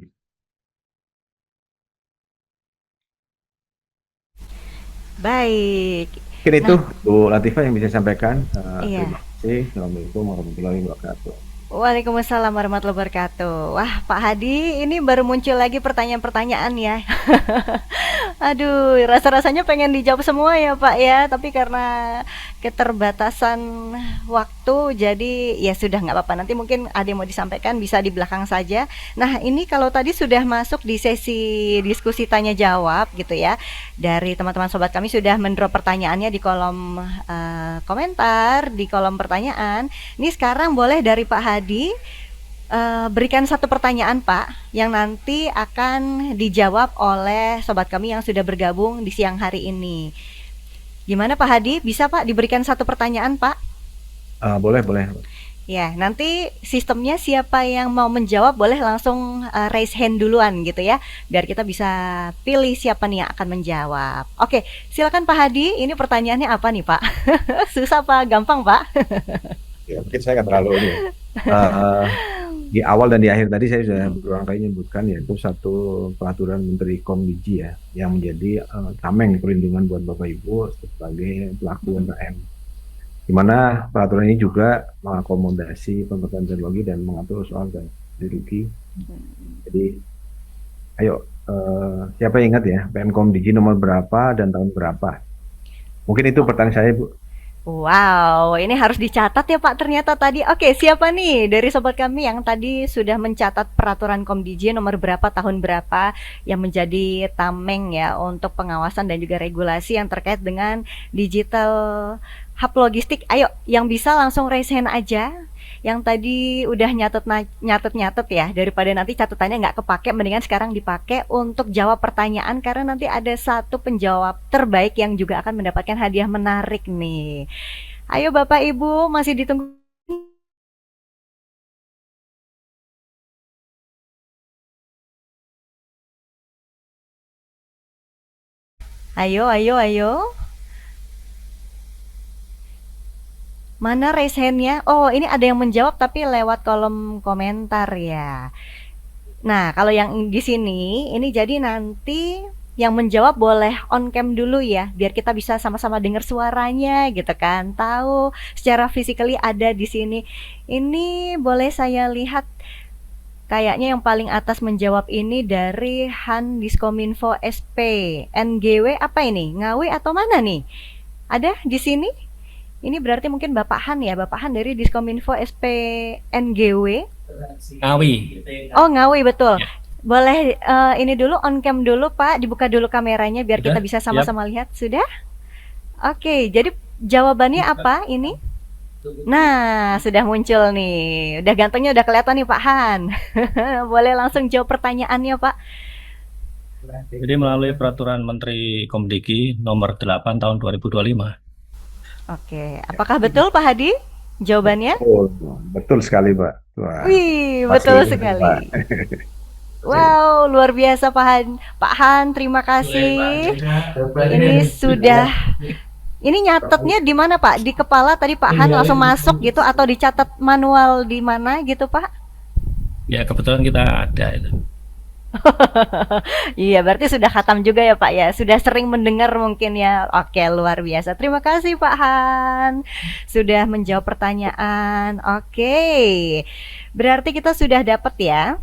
Baik. Mungkin itu Nah, Bu Latifah yang bisa sampaikan. iya. Terima kasih. Assalamualaikum warahmatullahi wabarakatuh. Waalaikumsalam warahmatullahi wabarakatuh. Wah, Pak Hadi, ini baru muncul lagi pertanyaan-pertanyaan ya. Aduh, rasa-rasanya pengen dijawab semua ya Pak ya, tapi karena keterbatasan waktu, jadi ya sudah nggak apa-apa. Nanti mungkin ada yang mau disampaikan bisa di belakang saja. Nah, ini kalau tadi sudah masuk di sesi diskusi tanya jawab gitu ya, dari teman-teman sobat kami sudah mendrop pertanyaannya di kolom komentar, di kolom pertanyaan. Ini sekarang boleh dari Pak Hadi berikan satu pertanyaan Pak yang nanti akan dijawab oleh sobat kami yang sudah bergabung di siang hari ini. Gimana Pak Hadi? Bisa Pak diberikan satu pertanyaan Pak? Boleh, boleh. Ya, nanti sistemnya siapa yang mau menjawab boleh langsung raise hand duluan gitu ya, biar kita bisa pilih siapa nih yang akan menjawab. Oke, silakan Pak Hadi. Ini pertanyaannya apa nih Pak? Susah apa gampang Pak? Ya, mungkin saya nggak terlalu ini. Eh, di awal dan di akhir tadi saya sudah berulang kali menyebutkan yaitu satu peraturan Menteri Komdigi ya yang menjadi tameng perlindungan buat Bapak Ibu sebagai pelaku UMKM. Di mana peraturan ini juga mengakomodasi pemerintahan teknologi dan mengatur soal ganti rugi. Jadi, ayo siapa yang ingat ya PM Komdigi nomor berapa dan tahun berapa? Mungkin itu pertanyaan saya, Bu. Wow, ini harus dicatat ya Pak ternyata tadi. Oke, siapa nih dari sobat kami yang tadi sudah mencatat peraturan Komdiji nomor berapa tahun berapa yang menjadi tameng ya untuk pengawasan dan juga regulasi yang terkait dengan digital hub logistik. Ayo, yang bisa langsung raise hand aja. Yang tadi udah nyatet ya, daripada nanti catatannya nggak kepake, mendingan sekarang dipakai untuk jawab pertanyaan karena nanti ada satu penjawab terbaik yang juga akan mendapatkan hadiah menarik nih. Ayo Bapak Ibu, masih ditunggu. Ayo, ayo, ayo. Mana raise hand-nya? Oh, ini ada yang menjawab tapi lewat kolom komentar ya. Nah, kalau yang di sini, ini jadi nanti yang menjawab boleh on cam dulu ya, biar kita bisa sama-sama dengar suaranya gitu kan. Tahu secara physically ada di sini. Ini boleh saya lihat kayaknya yang paling atas menjawab ini dari Han Diskominfo SP. NGW apa ini? Ngawi atau mana nih? Ada di sini? Ini berarti mungkin Bapak Han ya, Bapak Han dari Diskominfo SP NGW. Ngawi. Oh, Ngawi betul. Ya. Boleh ini dulu on cam dulu Pak, dibuka dulu kameranya biar Sudah, kita bisa sama-sama lihat. Sudah? Oke, jadi jawabannya apa ini? Nah, sudah muncul nih. Udah gantengnya udah kelihatan nih Pak Han. Boleh langsung jawab pertanyaannya Pak. Jadi melalui peraturan Menteri Komdigi nomor 8 tahun 2025. Oke, apakah betul Pak Hadi jawabannya? Oh, betul sekali, Pak. Wah, Wih, pasti betul betul, sekali. Pak. Wow, luar biasa Pak Han. Pak Han, terima kasih. Ini sudah ini nyatetnya di mana Pak? Di kepala tadi Pak Han langsung masuk gitu atau dicatat manual di mana gitu Pak? Ya kebetulan kita ada itu. Iya, berarti sudah khatam juga ya Pak ya. Sudah sering mendengar mungkin ya. Oke, luar biasa. Terima kasih Pak Han sudah menjawab pertanyaan. Oke. Berarti kita sudah dapat ya.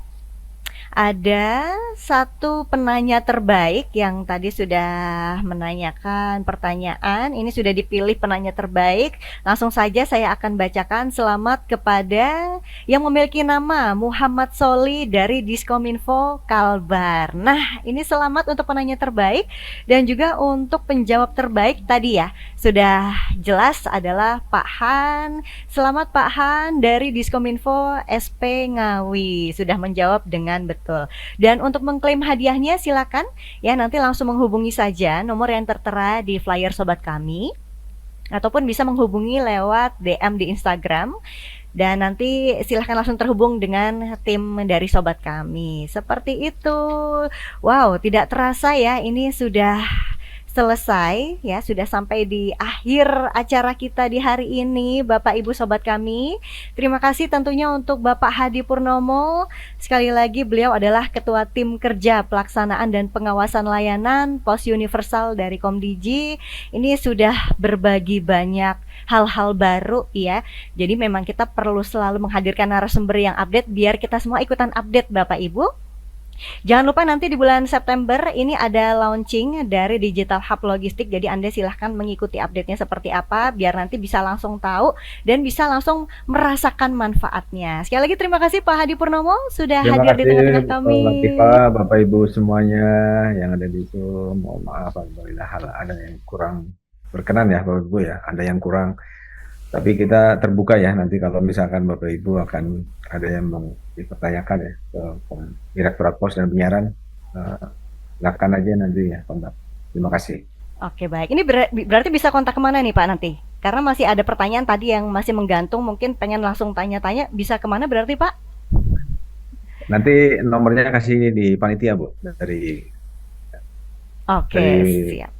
Ada satu penanya terbaik yang tadi sudah menanyakan pertanyaan. Ini sudah dipilih penanya terbaik. Langsung saja saya akan bacakan selamat kepada yang memiliki nama Muhammad Soli dari Diskominfo Kalbar. Nah, ini selamat untuk penanya terbaik dan juga untuk penjawab terbaik tadi ya. Sudah jelas adalah Pak Han. Selamat Pak Han dari Diskominfo SP Ngawi. Sudah menjawab dengan betul. Dan untuk mengklaim hadiahnya silakan ya nanti langsung menghubungi saja nomor yang tertera di flyer sobat kami ataupun bisa menghubungi lewat DM di Instagram dan nanti silahkan langsung terhubung dengan tim dari sobat kami. Seperti itu. Wow, tidak terasa ya ini sudah selesai ya, sudah sampai di akhir acara kita di hari ini Bapak Ibu sobat kami. Terima kasih tentunya untuk Bapak Hadi Purnomo. Sekali lagi beliau adalah Ketua Tim Kerja Pelaksanaan dan Pengawasan Layanan Pos Universal dari Komdigi. Ini sudah berbagi banyak hal-hal baru ya. Jadi memang kita perlu selalu menghadirkan narasumber yang update biar kita semua ikutan update Bapak Ibu. Jangan lupa nanti di bulan September ini ada launching dari Digital Hub Logistik. Jadi Anda silahkan mengikuti update-nya seperti apa biar nanti bisa langsung tahu dan bisa langsung merasakan manfaatnya. Sekali lagi terima kasih Pak Hadi Purnomo sudah hadir di tengah-tengah kami. Terima kasih Pak, Bapak Ibu semuanya yang ada di Zoom. Mohon maaf apabila ada yang kurang berkenan ya Bapak Ibu ya, ada yang kurang. Tapi kita terbuka ya nanti kalau misalkan Bapak Ibu akan ada yang mau dipertanyakan ya ke Direktorat Pos dan Penyiaran, silakan aja nanti ya kontak. Terima kasih. Oke baik, ini berarti bisa kontak kemana nih Pak nanti? Karena masih ada pertanyaan tadi yang masih menggantung, mungkin pengen langsung tanya-tanya, bisa kemana berarti Pak? Nanti nomornya kasih di panitia Bu, Oke, siap.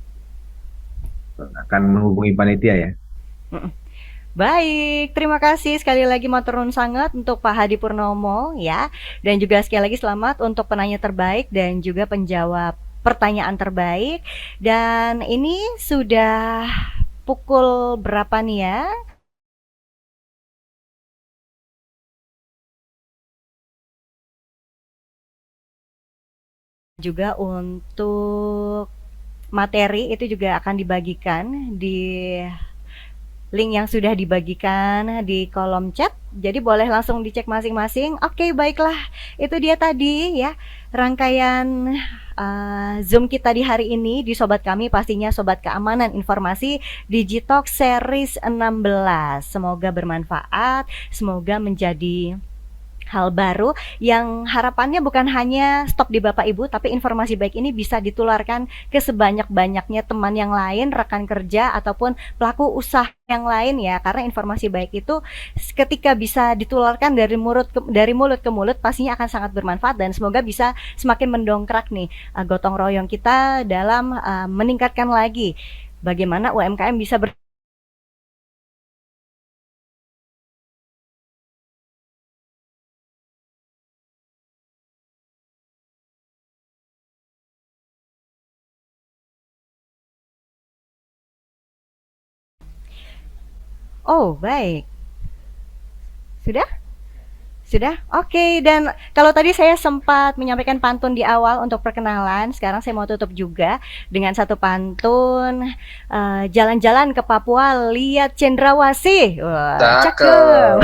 Akan menghubungi panitia ya. Baik, terima kasih sekali lagi matur nuwun sangat untuk Pak Hadi Purnomo ya. Dan juga sekali lagi selamat untuk penanya terbaik dan juga penjawab pertanyaan terbaik. Dan ini sudah pukul berapa nih ya? Juga untuk materi itu juga akan dibagikan di link yang sudah dibagikan di kolom chat. Jadi boleh langsung dicek masing-masing. Oke, baiklah. Itu dia tadi ya rangkaian Zoom kita di hari ini di sobat kami, pastinya sobat keamanan informasi Digitalk series 16. Semoga bermanfaat, semoga menjadi hal baru yang harapannya bukan hanya stop di Bapak Ibu, tapi informasi baik ini bisa ditularkan ke sebanyak-banyaknya teman yang lain, rekan kerja ataupun pelaku usaha yang lain ya. Karena informasi baik itu ketika bisa ditularkan dari mulut ke mulut pastinya akan sangat bermanfaat dan semoga bisa semakin mendongkrak nih gotong royong kita dalam meningkatkan lagi bagaimana UMKM bisa Oh, baik. Sudah? Sudah? Oke, dan kalau tadi saya sempat menyampaikan pantun di awal untuk perkenalan, sekarang saya mau tutup juga dengan satu pantun. Jalan-jalan ke Papua, lihat cendrawasih. Wah, cakep.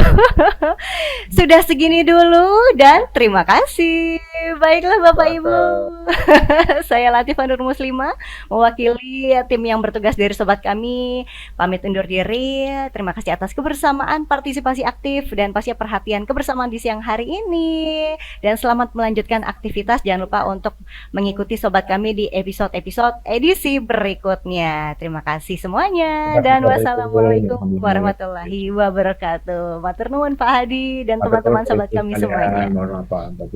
Sudah segini dulu dan terima kasih. Baiklah Bapak Ibu. Saya Latifah Nur Muslimah, mewakili tim yang bertugas dari sobat kami. Pamit undur diri. Terima kasih atas kebersamaan, partisipasi aktif, dan pasti perhatian kebersamaan di siang hari ini. Dan selamat melanjutkan aktivitas. Jangan lupa untuk mengikuti sobat kami di episode-episode edisi berikutnya. Terima kasih semuanya. Dan wassalamualaikum warahmatullahi wabarakatuh. Matur nuwun Pak Hadi dan teman-teman sobat kami semuanya. Mohon maaf Pak.